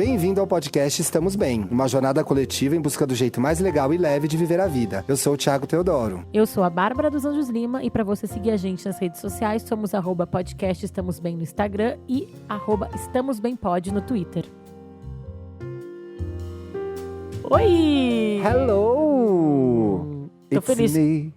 Bem-vindo ao podcast Estamos Bem, uma jornada coletiva em busca do jeito mais legal e leve de viver a vida. Eu sou o Thiago Teodoro. Eu sou a Bárbara dos Anjos Lima e para você seguir a gente nas redes sociais, somos @podcast Estamos Bem no Instagram e @estamosbempod no Twitter. Oi! Hello! Tô It's feliz. me.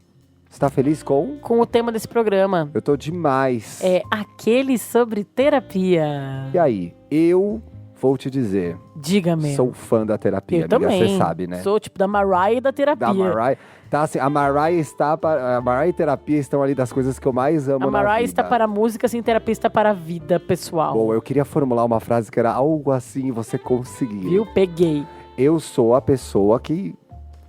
Você tá feliz com? Com o tema desse programa. Eu tô demais. É aquele sobre terapia. E aí, eu vou te dizer, Diga-me. sou fã da terapia, Eu amiga, também. você sabe, né? Sou tipo da Mariah da terapia. Da Mariah. Tá assim, a Mariah e terapia estão ali das coisas que eu mais amo A na Mariah vida. está para a música, assim, terapia está para a vida pessoal. Bom, eu queria formular uma frase que era algo assim, você conseguiu. Viu? Peguei. Eu sou a pessoa que,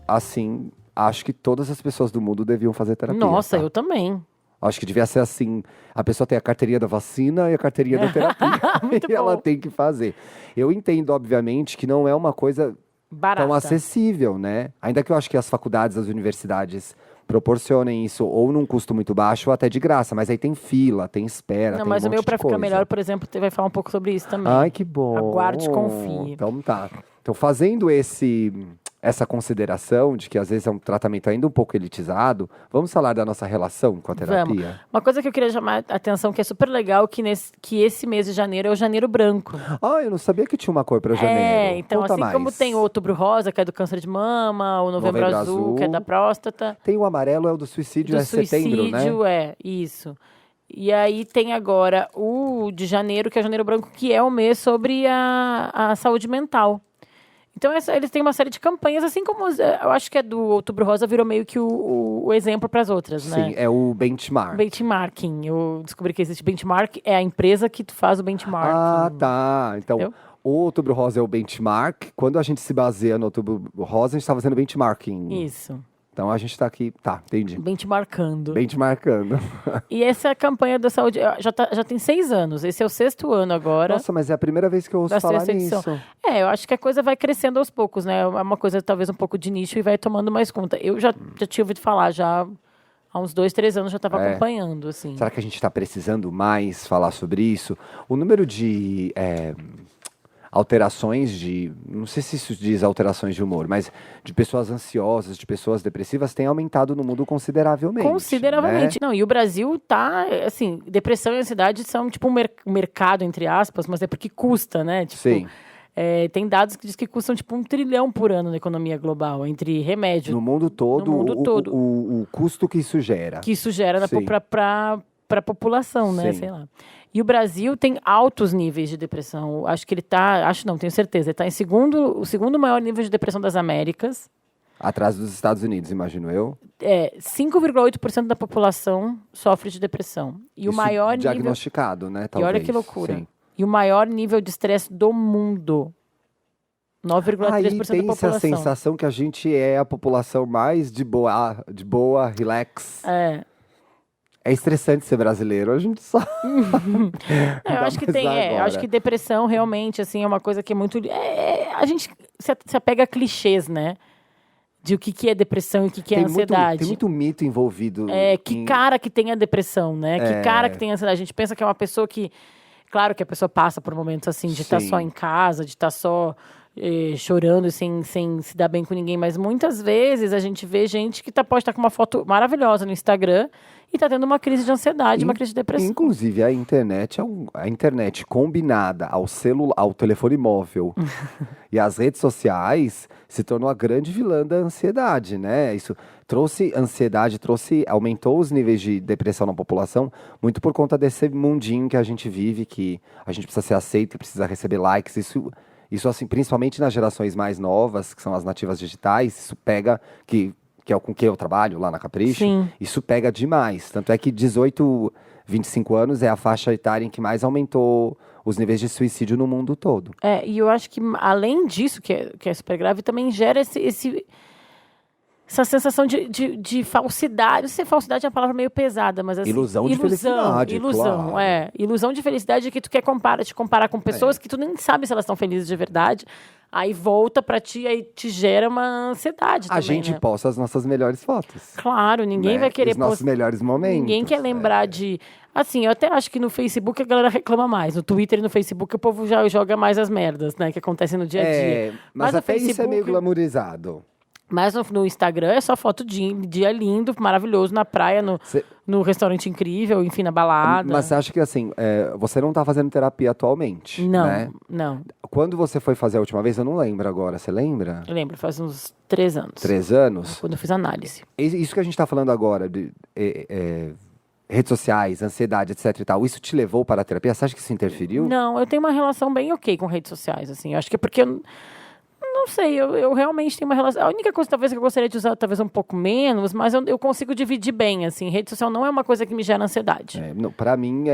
assim, acho que todas as pessoas do mundo deviam fazer terapia. Nossa, tá? eu também. Acho que devia ser assim, a pessoa tem a carteirinha da vacina e a carteirinha da terapia. Muito e ela bom. tem que fazer. Eu entendo, obviamente, que não é uma coisa Barata. tão acessível, né? Ainda que eu acho que as faculdades, as universidades proporcionem isso ou num custo muito baixo ou até de graça. Mas aí tem fila, tem espera, Não, tem mas um o monte meu, de pra ficar coisa. melhor, por exemplo, vai falar um pouco sobre isso também. Ai, que bom. Aguarde e confie. Então tá. Então, fazendo essa consideração de que às vezes é um tratamento ainda um pouco elitizado, vamos falar da nossa relação com a terapia? Uma coisa que eu queria chamar a atenção, que é super legal, que esse mês de janeiro é o janeiro branco. Ah, eu não sabia que tinha uma cor para janeiro. É, então Conta assim mais. como tem o outubro rosa, que é do câncer de mama, o novembro azul, que é da próstata. Tem o amarelo, é o do suicídio, Do é setembro, né? suicídio, isso. E aí tem agora o de janeiro, que é o janeiro branco, que é o mês sobre a saúde mental. Então, eles têm uma série de campanhas, assim como eu acho que é do Outubro Rosa virou meio que o exemplo para as outras, né? Sim, é o benchmark. Benchmarking. Eu descobri que existe benchmark, é a empresa que faz o benchmarking. Ah, tá. Então, Entendeu? o Outubro Rosa é o benchmark. Quando a gente se baseia no Outubro Rosa, a gente está fazendo benchmarking. Isso. Então, a gente está aqui... Tá, entendi. Benchmarkando. Benchmarkando. E essa campanha da saúde já tem 6 anos. Esse é o 6º ano agora. Nossa, mas é a primeira vez que eu ouço Da falar sexta edição. nisso. Eu acho que a coisa vai crescendo aos poucos, né? É uma coisa talvez um pouco de nicho e vai tomando mais conta. Eu já tinha ouvido falar, já há uns 2, 3 anos já estava acompanhando, assim. Será que a gente está precisando mais falar sobre isso? O número de alterações de... Não sei se isso diz alterações de humor, mas de pessoas ansiosas, de pessoas depressivas, tem aumentado no mundo consideravelmente. Consideravelmente. Né? Não, e o Brasil tá, assim, depressão e ansiedade são tipo um mercado, entre aspas, mas é porque custa, né? Tipo, Sim. Tem dados que diz que custam tipo 1 trilhão por ano na economia global, entre remédio. No mundo todo, No mundo todo. O custo que isso gera. Que isso gera Sim. para a população, né? Sim. Sei lá. E o Brasil tem altos níveis de depressão. Acho que ele tá, tenho certeza, ele está o segundo maior nível de depressão das Américas. Atrás dos Estados Unidos, imagino eu. 5,8% da população sofre de depressão. E o Isso maior nível... diagnosticado, né? E Talvez. olha que loucura. Sim. E o maior nível de estresse do mundo. 9,3% Aí da tem-se a população. sensação que a gente é a população mais de boa, relax. É estressante ser brasileiro, a gente só... Eu acho que eu acho que depressão realmente, assim, é uma coisa que é muito... a gente se apega a clichês, né? De o que é depressão e o que é ansiedade. Tem muito mito envolvido. Que cara que tem a depressão, né? Que cara que tem a ansiedade. A gente pensa que é uma pessoa que... Claro que a pessoa passa por momentos assim, de estar só em casa, de estar só chorando sem se dar bem com ninguém. Mas muitas vezes a gente vê gente que pode estar com uma foto maravilhosa no Instagram e está tendo uma crise de ansiedade, uma crise de depressão. Inclusive, a internet combinada ao telefone móvel e às redes sociais se tornou a grande vilã da ansiedade, né? Isso trouxe ansiedade, aumentou os níveis de depressão na população, muito por conta desse mundinho que a gente vive, que a gente precisa ser aceito, que precisa receber likes. Isso assim, principalmente nas gerações mais novas, que são as nativas digitais, isso pega, que é com quem eu trabalho lá na Capricho, Sim. Isso pega demais. Tanto é que 18, 25 anos é a faixa etária em que mais aumentou os níveis de suicídio no mundo todo. E eu acho que, além disso, que é super grave, também gera essa sensação de falsidade. Não sei, falsidade é uma palavra meio pesada, mas assim... Ilusão de felicidade, Ilusão, claro. Ilusão de felicidade que tu quer te comparar com pessoas que tu nem sabe se elas estão felizes de verdade. Aí volta pra ti, aí te gera uma ansiedade também, A gente né? posta as nossas melhores fotos. Claro, ninguém né? vai querer Os nossos melhores momentos. Ninguém quer lembrar de... Assim, eu até acho que no Facebook a galera reclama mais. No Twitter e no Facebook o povo já joga mais as merdas, né? Que acontecem no dia a dia. Mas no até isso é Facebook- meio glamourizado. Mas no Instagram é só foto de dia lindo, maravilhoso, na praia, no restaurante incrível, enfim, na balada. Mas você acha que, assim, você não tá fazendo terapia atualmente, Não, né? não. Quando você foi fazer a última vez, eu não lembro agora. Você lembra? Eu lembro, faz uns 3 anos. 3 anos? Quando eu fiz análise. Isso que a gente tá falando agora, de redes sociais, ansiedade, etc e tal, isso te levou para a terapia? Você acha que isso interferiu? Não, eu tenho uma relação bem ok com redes sociais, assim. Eu acho que é porque... Não sei, eu realmente tenho uma relação... A única coisa, talvez, que eu gostaria de usar, talvez, um pouco menos, mas eu consigo dividir bem, assim. Rede social não é uma coisa que me gera ansiedade. Pra mim,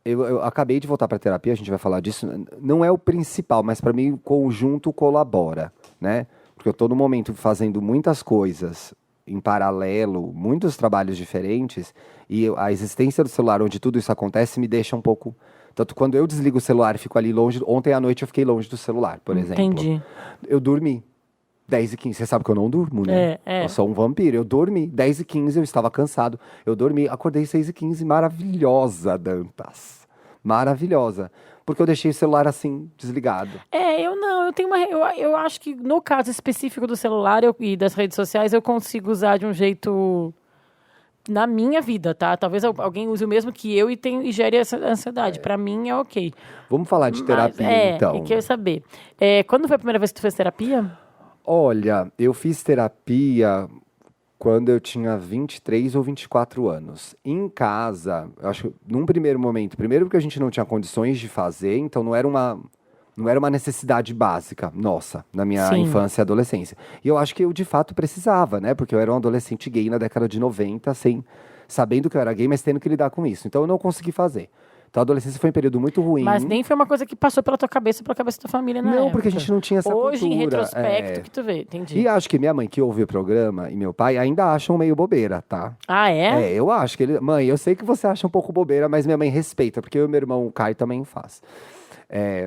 eu acabei de voltar para terapia, a gente vai falar disso. Não é o principal, mas para mim o conjunto colabora, né? Porque eu tô no momento fazendo muitas coisas em paralelo, muitos trabalhos diferentes, e a existência do celular, onde tudo isso acontece, me deixa um pouco... Tanto quando eu desligo o celular e fico ali longe... Ontem à noite eu fiquei longe do celular, por exemplo. Entendi. Eu dormi. 10h15. Você sabe que eu não durmo, né? Eu sou um vampiro. Eu dormi. 10h15, eu estava cansado. Eu dormi. Acordei 6h15. Maravilhosa, Dantas. Maravilhosa. Porque eu deixei o celular assim, desligado. Eu tenho eu acho que no caso específico do celular e das redes sociais, eu consigo usar de um jeito... Na minha vida, tá? Talvez alguém use o mesmo que eu e gere essa ansiedade. Pra mim é ok. Vamos falar de terapia, então. E quero saber. Quando foi a primeira vez que tu fez terapia? Olha, eu fiz terapia quando eu tinha 23 ou 24 anos. Em casa, eu acho que num primeiro momento, primeiro porque a gente não tinha condições de fazer, então não era uma necessidade básica, nossa, na minha Sim. infância e adolescência. E eu acho que eu, de fato, precisava, né? Porque eu era um adolescente gay na década de 90, sabendo que eu era gay, mas tendo que lidar com isso. Então eu não consegui fazer. Então a adolescência foi um período muito ruim. Mas nem foi uma coisa que passou pela tua cabeça, pela cabeça da tua família na época. Não, porque a gente não tinha essa Hoje, em cultura. retrospecto, que tu vê, entendi. E acho que minha mãe, que ouve o programa, e meu pai, ainda acham meio bobeira, tá? Ah, é? Eu acho que ele... Mãe, eu sei que você acha um pouco bobeira, mas minha mãe respeita, porque eu e meu irmão, o Caio, também faz.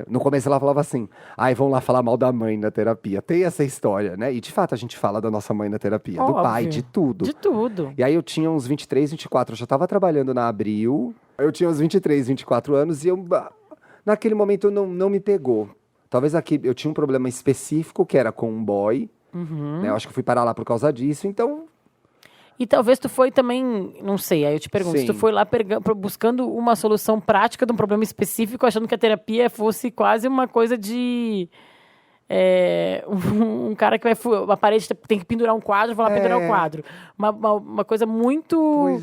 No começo ela falava assim, vão lá falar mal da mãe na terapia. Tem essa história, né? E de fato a gente fala da nossa mãe na terapia, do pai, de tudo. De tudo. E aí eu tinha uns 23, 24, eu já tava trabalhando na Abril. Eu tinha uns 23, 24 anos e naquele momento não me pegou. Talvez aqui eu tinha um problema específico, que era com um boy. Né? Eu acho que eu fui parar lá por causa disso, então... E talvez tu foi também, não sei, aí eu te pergunto, se tu foi lá buscando uma solução prática de um problema específico, achando que a terapia fosse quase uma coisa de... um cara que uma parede tem que pendurar um quadro, vou lá pendurar o quadro. Uma coisa muito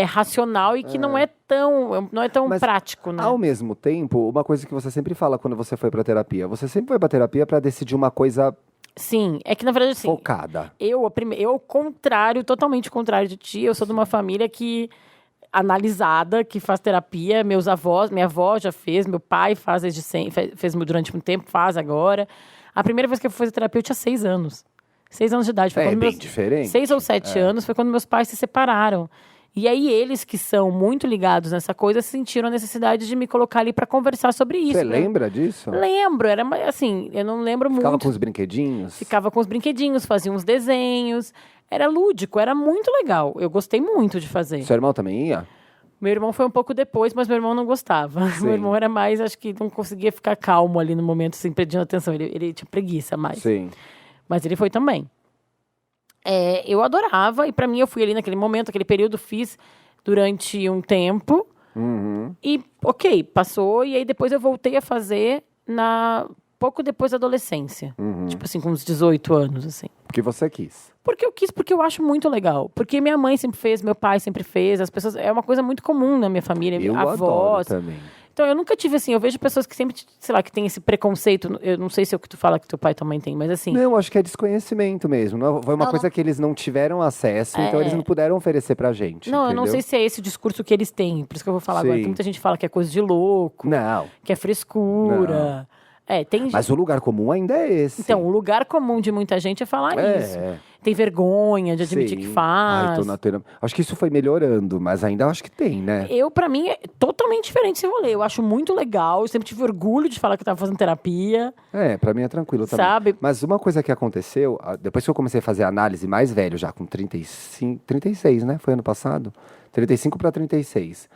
racional e que não é tão Mas, prático, né? Ao mesmo tempo, uma coisa que você sempre fala quando você foi pra terapia, você sempre foi pra terapia pra decidir uma coisa... Sim, é que na verdade assim... Focada. Eu, totalmente contrário de ti, eu sou de uma família analisada, que faz terapia, minha avó já fez, meu pai faz fez durante um tempo, faz agora. A primeira vez que eu fui fazer terapia eu tinha 6 anos. 6 anos de idade. Foi quando bem diferente. 6 ou 7 anos foi quando meus pais se separaram. E aí eles, que são muito ligados nessa coisa, sentiram a necessidade de me colocar ali para conversar sobre isso. Você né? lembra disso? Lembro, era assim, eu não lembro muito. Ficava com os brinquedinhos? Ficava com os brinquedinhos, fazia uns desenhos. Era lúdico, era muito legal. Eu gostei muito de fazer. Seu irmão também ia? Meu irmão foi um pouco depois, mas meu irmão não gostava. Sim. Meu irmão era mais, acho que não conseguia ficar calmo ali no momento, assim, prestando atenção. Ele tinha preguiça mais. Sim. Mas ele foi também. Eu adorava, e pra mim eu fui ali naquele momento, aquele período, fiz durante um tempo. Uhum. E, ok, passou, e aí depois eu voltei a fazer pouco depois da adolescência. Tipo assim, com uns 18 anos, assim. Porque você quis. Porque eu quis, porque eu acho muito legal. Porque minha mãe sempre fez, meu pai sempre fez, as pessoas... É uma coisa muito comum na minha família, Eu avós. adoro também. Então, eu nunca tive, assim, eu vejo pessoas que sempre, sei lá, que tem esse preconceito, eu não sei se é o que tu fala que teu pai também tem, mas assim... Não, acho que é desconhecimento mesmo. Foi uma coisa que eles não tiveram acesso, então eles não puderam oferecer pra gente. Não, entendeu? eu não sei se é esse o discurso que eles têm, por isso que eu vou falar Sim. agora, que muita gente fala que é coisa de louco, Não. que é frescura. Tem Mas o lugar comum ainda é esse. Então, o lugar comum de muita gente é falar isso. Tem vergonha de admitir que faz. Ai, tô na terapia. Acho que isso foi melhorando, mas ainda acho que tem, né? Pra mim, é totalmente diferente esse rolê. Eu acho muito legal. Eu sempre tive orgulho de falar que eu tava fazendo terapia. Pra mim é tranquilo também. Sabe? Mas uma coisa que aconteceu, depois que eu comecei a fazer análise mais velho, já com 35, 36, né? Foi ano passado? 35 para 36.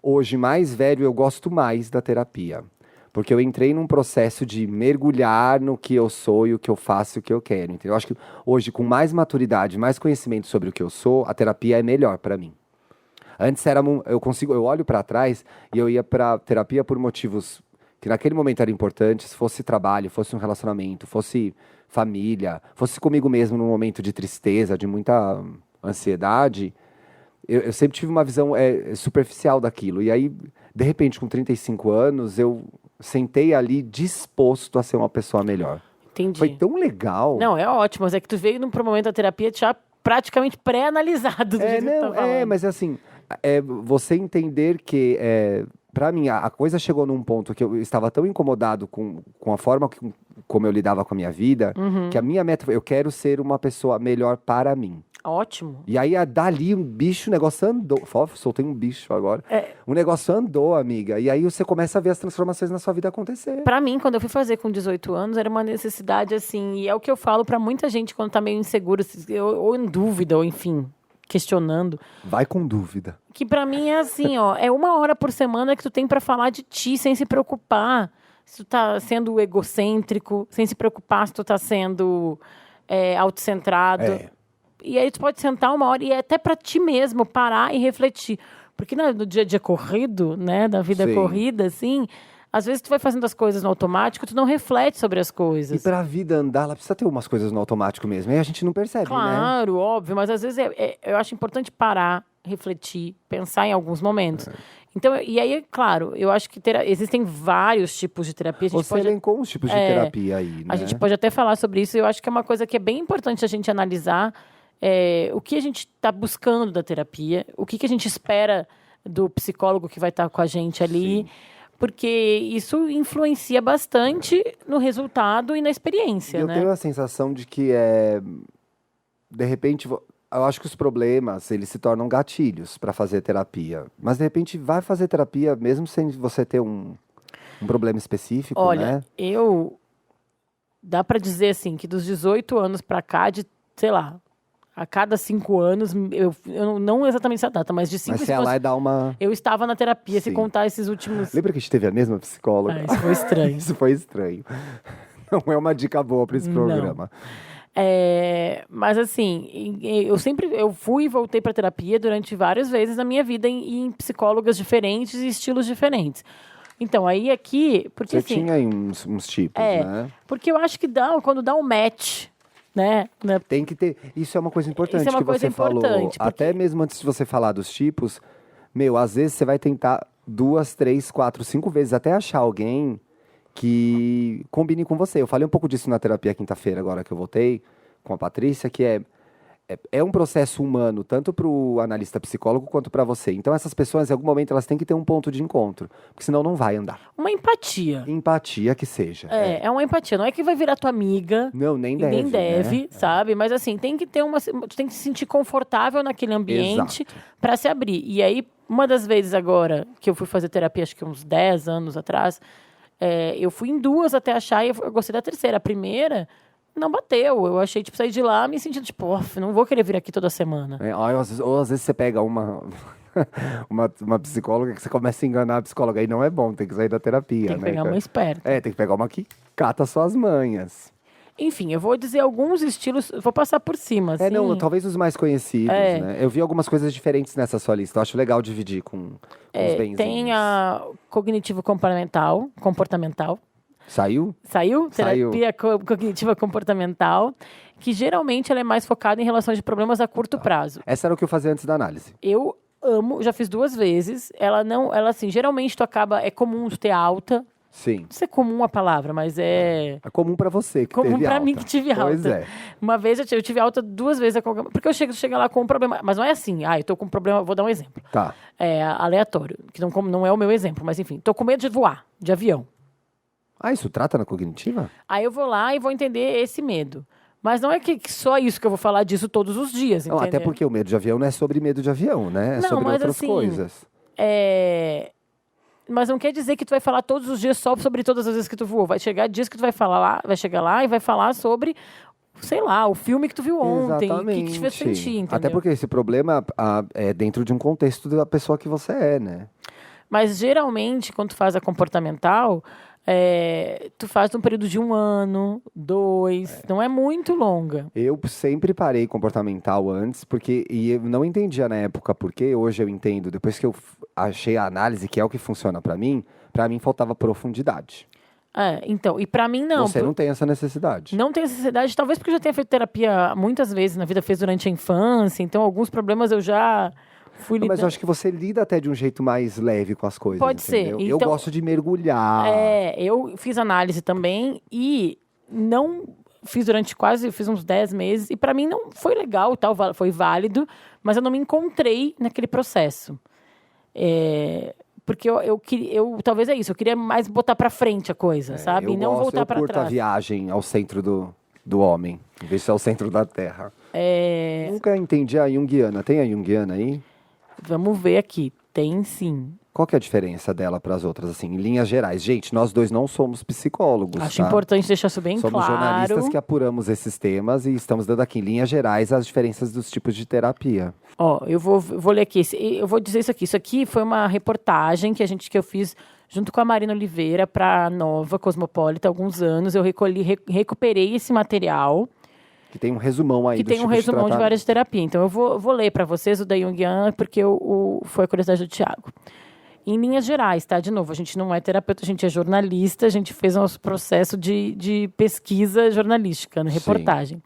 Hoje, mais velho, eu gosto mais da terapia. Porque eu entrei num processo de mergulhar no que eu sou e o que eu faço e o que eu quero. Entendeu? Eu acho que hoje, com mais maturidade, mais conhecimento sobre o que eu sou, a terapia é melhor pra mim. Antes eu olho pra trás e eu ia pra terapia por motivos que naquele momento eram importantes, fosse trabalho, fosse um relacionamento, fosse família, fosse comigo mesmo num momento de tristeza, de muita ansiedade. Eu sempre tive uma visão superficial daquilo. E aí, de repente, com 35 anos, eu sentei ali disposto a ser uma pessoa melhor. Entendi. Foi tão legal. Não, é ótimo. Mas é que tu veio num momento da terapia já praticamente pré-analisado. Mas assim, você entender que, pra mim, a coisa chegou num ponto que eu estava tão incomodado com a forma como eu lidava com a minha vida, que a minha meta foi, eu quero ser uma pessoa melhor para mim. Ótimo. E aí, dali, o negócio andou. Soltei um bicho agora. O negócio andou, amiga. E aí, você começa a ver as transformações na sua vida acontecer. Pra mim, quando eu fui fazer com 18 anos, era uma necessidade, assim... E é o que eu falo pra muita gente quando tá meio inseguro, ou em dúvida, ou enfim, questionando. Vai com dúvida. Que pra mim é assim, ó... É 1 hora por semana que tu tem pra falar de ti, sem se preocupar. Se tu tá sendo egocêntrico, sem se preocupar se tu tá sendo autocentrado. E aí tu pode sentar 1 hora e até pra ti mesmo parar e refletir. Porque no dia a dia corrido, né? Da vida corrida, assim... Às vezes tu vai fazendo as coisas no automático, tu não reflete sobre as coisas. E pra vida andar, ela precisa ter umas coisas no automático mesmo. Aí a gente não percebe, né? Claro, óbvio. Mas às vezes eu acho importante parar, refletir, pensar em alguns momentos. Então, e aí, claro, eu acho que existem vários tipos de terapia. Você elencou uns tipos de terapia aí, né? A gente pode até falar sobre isso. Eu acho que é uma coisa que é bem importante a gente analisar o que a gente está buscando da terapia, o que a gente espera do psicólogo que vai estar com a gente ali. Sim. Porque isso influencia bastante no resultado e na experiência, né? Eu tenho a sensação de que, de repente, eu acho que os problemas, eles se tornam gatilhos para fazer terapia. Mas, de repente, vai fazer terapia mesmo sem você ter um problema específico, Olha, né? dá para dizer, assim, que dos 18 anos para cá, sei lá, a cada 5 anos, eu não exatamente essa data, mas de 5 Mas você ia lá e dá uma... Eu estava na terapia, se contar esses últimos... Lembra que a gente teve a mesma psicóloga? Isso foi estranho. Isso foi estranho. Não é uma dica boa para esse programa. Mas assim, eu fui e voltei para terapia durante várias vezes na minha vida em psicólogas diferentes e estilos diferentes. Então, aí aqui... Porque, você tinha aí uns tipos, né? Porque eu acho que quando dá um match... Né? Tem que ter. Isso é uma coisa importante que você falou. Porque... Até mesmo antes de você falar dos tipos, às vezes você vai tentar 2, 3, 4, 5 vezes até achar alguém que combine com você. Eu falei um pouco disso na terapia quinta-feira, agora que eu voltei, com a Patrícia, que é um processo humano, tanto para o analista psicólogo quanto para você. Então, essas pessoas, em algum momento, elas têm que ter um ponto de encontro, porque senão não vai andar. Uma empatia. Empatia que seja. É uma empatia. Não é que vai virar tua amiga. Não, nem deve. Nem deve, né? Sabe? Mas assim, tem que ter tu tem que se sentir confortável naquele ambiente para se abrir. E aí, uma das vezes agora que eu fui fazer terapia, acho que uns 10 anos atrás, eu fui em 2 até achar e eu gostei da terceira. A primeira... não bateu. Eu achei, sair de lá me sentindo, não vou querer vir aqui toda semana. Ou às vezes você pega uma psicóloga que você começa a enganar a psicóloga. Aí não é bom, tem que sair da terapia, tem que pegar uma esperta. Tem que pegar uma que cata suas manhas. Enfim, eu vou dizer alguns estilos, vou passar por cima, assim. Talvez os mais conhecidos, né? Eu vi algumas coisas diferentes nessa sua lista. Eu acho legal dividir com os benzinhos. Tem a cognitivo comportamental. Saiu? Terapia cognitiva comportamental, que geralmente ela é mais focada em relação de problemas a curto prazo. Essa era o que eu fazia antes da análise. Eu amo, já fiz 2 vezes. Ela assim, geralmente é comum tu ter alta. Sim. Não sei se é comum a palavra, mas é... É comum pra você que comum teve pra alta. mim que tive alta. Pois é. Uma vez eu tive alta 2 vezes, porque eu chego lá com um problema. Mas não é assim, eu tô com um problema, vou dar um exemplo. Tá. Aleatório, que não é o meu exemplo, mas enfim. Tô com medo de voar, de avião. Ah, isso trata na cognitiva? Aí eu vou lá e vou entender esse medo. Mas não é que só isso que eu vou falar disso todos os dias, Não, entendeu? até porque o medo de avião não é sobre medo de avião, né? É Não, sobre mas outras assim, coisas. Mas não quer dizer que tu vai falar todos os dias só sobre todas as vezes que tu voou. Vai chegar dias que tu vai falar lá, vai chegar lá e vai falar sobre, sei lá, o filme que tu viu ontem, o que te fez sentir, entendeu? Até porque esse problema é dentro de um contexto da pessoa que você é, né? Mas geralmente, quando tu faz a comportamental, tu faz num período de 1 ano, 2, não é muito longa. Eu sempre parei comportamental antes, e eu não entendia na época por quê, hoje eu entendo. Depois que eu achei a análise, que é o que funciona pra mim faltava profundidade. Então, e pra mim não. Você não tem essa necessidade. Não tem necessidade, talvez porque eu já tenha feito terapia muitas vezes na vida, fez durante a infância, então alguns problemas eu já fui Não, lidando. mas eu acho que você lida até de um jeito mais leve com as coisas. Pode ser. Entendeu? Eu Então, gosto de mergulhar. eu fiz análise também e não fiz fiz uns 10 meses, e pra mim não foi legal, foi válido, mas eu não me encontrei naquele processo. Porque talvez é isso, eu queria mais botar pra frente a coisa, sabe? E não voltar pra Eu curto a trás. viagem ao centro do homem, em vez de ser ao centro da Terra. Nunca entendi a Jungiana. Tem a Jungiana aí? Vamos ver aqui. Tem sim. Qual que é a diferença dela para as outras, assim, em linhas gerais? Gente, nós dois não somos psicólogos, Acho tá? importante deixar isso bem Somos claro. jornalistas que apuramos esses temas e estamos dando aqui, em linhas gerais, as diferenças dos tipos de terapia. Ó, eu vou ler aqui. Eu vou dizer isso aqui. Isso aqui foi uma reportagem que eu fiz junto com a Marina Oliveira para a Nova Cosmopolita há alguns anos. Eu recuperei esse material. Que tem um resumão aí Que dos tem um tipos resumão de tratamento. várias terapias. Então, eu vou ler para vocês o da Jungiana, porque foi a curiosidade do Thiago. Em linhas gerais, tá? De novo, a gente não é terapeuta, a gente é jornalista, a gente fez nosso processo de pesquisa jornalística, na reportagem.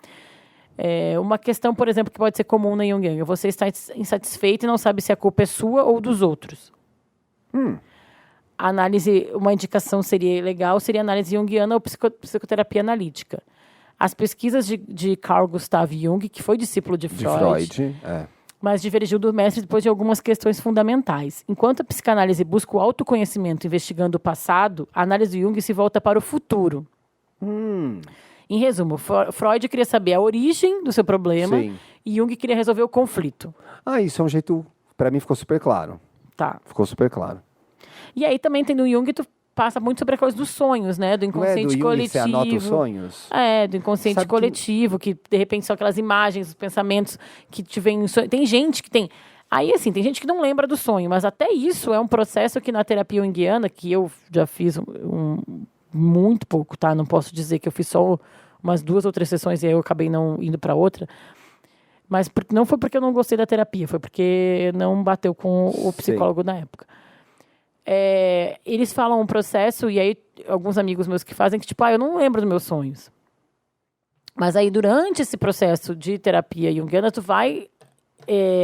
Uma questão, por exemplo, que pode ser comum na Jungiana. Você está insatisfeito e não sabe se a culpa é sua ou dos outros. Análise, uma indicação seria análise junguiana ou psicoterapia analítica. As pesquisas de Carl Gustav Jung, que foi discípulo de Freud, mas divergiu do mestre depois de algumas questões fundamentais. Enquanto a psicanálise busca o autoconhecimento investigando o passado, a análise Jung se volta para o futuro. Em resumo, Freud queria saber a origem do seu problema. Sim. E Jung queria resolver o conflito. Isso é um jeito, para mim ficou super claro. Tá. Ficou super claro. E aí também tem no Jung, tu passa muito sobre a coisa dos sonhos, né? Do inconsciente Não é do Jung coletivo. que você anota os sonhos? Do inconsciente Sabe coletivo, que de repente são aquelas imagens, os pensamentos que te vêm em sonho. Tem gente que tem. Aí, assim, tem gente que não lembra do sonho, mas até isso é um processo que na terapia junguiana, que eu já fiz muito pouco, tá? Não posso dizer que eu fiz só umas 2 ou 3 sessões e aí eu acabei não indo para outra. Mas não foi porque eu não gostei da terapia, foi porque não bateu com o psicólogo na época. Eles falam um processo, e aí alguns amigos meus que fazem, que tipo, eu não lembro dos meus sonhos. Mas aí durante esse processo de terapia junguiana, tu vai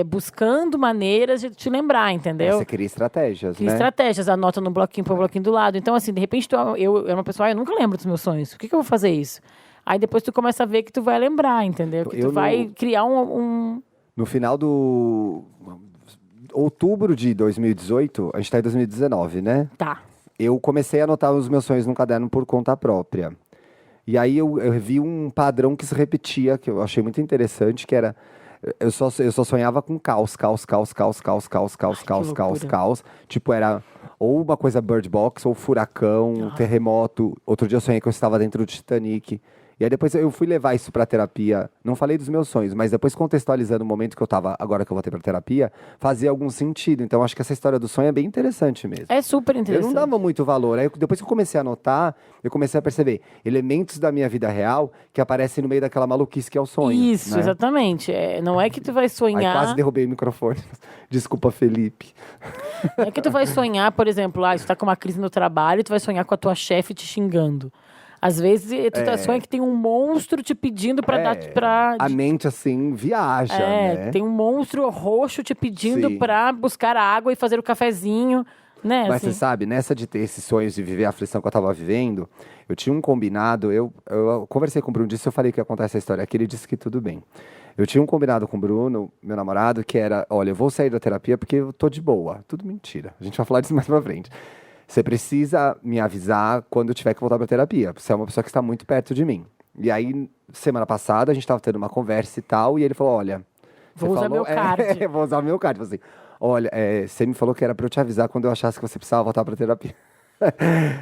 buscando maneiras de te lembrar, entendeu? Você cria estratégias, Cria estratégias, anota no bloquinho, põe o bloquinho do lado. Então, assim, de repente, eu era uma pessoa, eu nunca lembro dos meus sonhos. Por que eu vou fazer isso? Aí depois tu começa a ver que tu vai lembrar, entendeu? Que tu vai criar No final do outubro de 2018, a gente tá em 2019, né? Tá. Eu comecei a anotar os meus sonhos num caderno por conta própria. E aí eu vi um padrão que se repetia, que eu achei muito interessante, que era... Eu só sonhava com caos. Tipo, era ou uma coisa Bird Box, ou furacão, terremoto. Outro dia eu sonhei que eu estava dentro do Titanic. E aí depois eu fui levar isso pra terapia. Não falei dos meus sonhos, mas depois contextualizando o momento que eu tava, agora que eu voltei pra terapia, fazia algum sentido. Então acho que essa história do sonho é bem interessante mesmo. É super interessante. Eu não dava muito valor. Aí depois que eu comecei a anotar, eu comecei a perceber elementos da minha vida real que aparecem no meio daquela maluquice que é o sonho. Isso, né? Exatamente. Não é que tu vai sonhar... Aí quase derrubei o microfone. Desculpa, Felipe. Não é que tu vai sonhar, por exemplo, tu tá com uma crise no trabalho e tu vai sonhar com a tua chefe te xingando. Às vezes, tu sonha que tem um monstro te pedindo pra dar... A mente, assim, viaja, né? Tem um monstro roxo te pedindo Sim. pra buscar água e fazer o cafezinho, né? Mas assim. você sabe, nessa de ter esses sonhos de viver a aflição que eu tava vivendo, eu tinha um combinado, eu conversei com o Bruno disso, eu falei que ia contar essa história aqui, ele disse que tudo bem. Eu tinha um combinado com o Bruno, meu namorado, que era, olha, eu vou sair da terapia porque eu tô de boa. Tudo mentira, a gente vai falar disso mais pra frente. você precisa me avisar quando eu tiver que voltar pra terapia. Você é uma pessoa que está muito perto de mim. E aí, semana passada, a gente tava tendo uma conversa e tal, e ele falou, olha... Vou usar meu card. Vou usar meu card. Assim, olha, você me falou que era pra eu te avisar quando eu achasse que você precisava voltar pra terapia.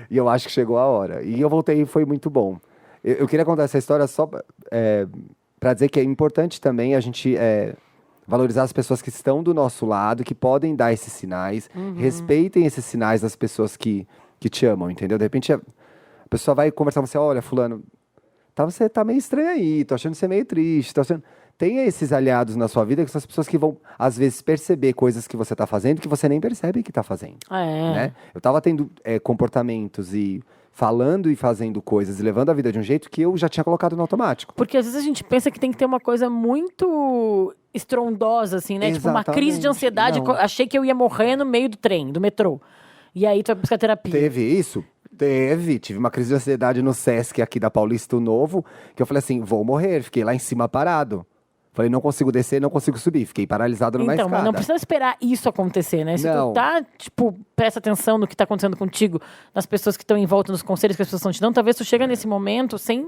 E eu acho que chegou a hora. E eu voltei e foi muito bom. Eu queria contar essa história só pra dizer que é importante também a gente valorizar as pessoas que estão do nosso lado, que podem dar esses sinais. Respeitem esses sinais das pessoas que te amam, entendeu? De repente, a pessoa vai conversar com você, olha, fulano, você tá meio estranho aí, tô achando você meio triste, tô achando... Tenha esses aliados na sua vida, que são as pessoas que vão, às vezes, perceber coisas que você está fazendo que você nem percebe que está fazendo. Né? Eu estava tendo comportamentos e falando e fazendo coisas e levando a vida de um jeito que eu já tinha colocado no automático. Porque às vezes a gente pensa que tem que ter uma coisa muito estrondosa, assim, né? Exatamente. Tipo, uma crise de ansiedade. Não. Achei que eu ia morrer no meio do trem, do metrô. E aí tu vai buscar terapia. Teve isso? Tive uma crise de ansiedade no Sesc aqui da Paulista Novo, que eu falei assim, vou morrer. Fiquei lá em cima parado. Falei, não consigo descer, não consigo subir. Fiquei paralisado numa escada. Então, mas não precisa esperar isso acontecer, né? Se não. tu tá, presta atenção no que tá acontecendo contigo, nas pessoas que estão em volta, nos conselhos que as pessoas estão te dando, talvez tu chega nesse momento sem...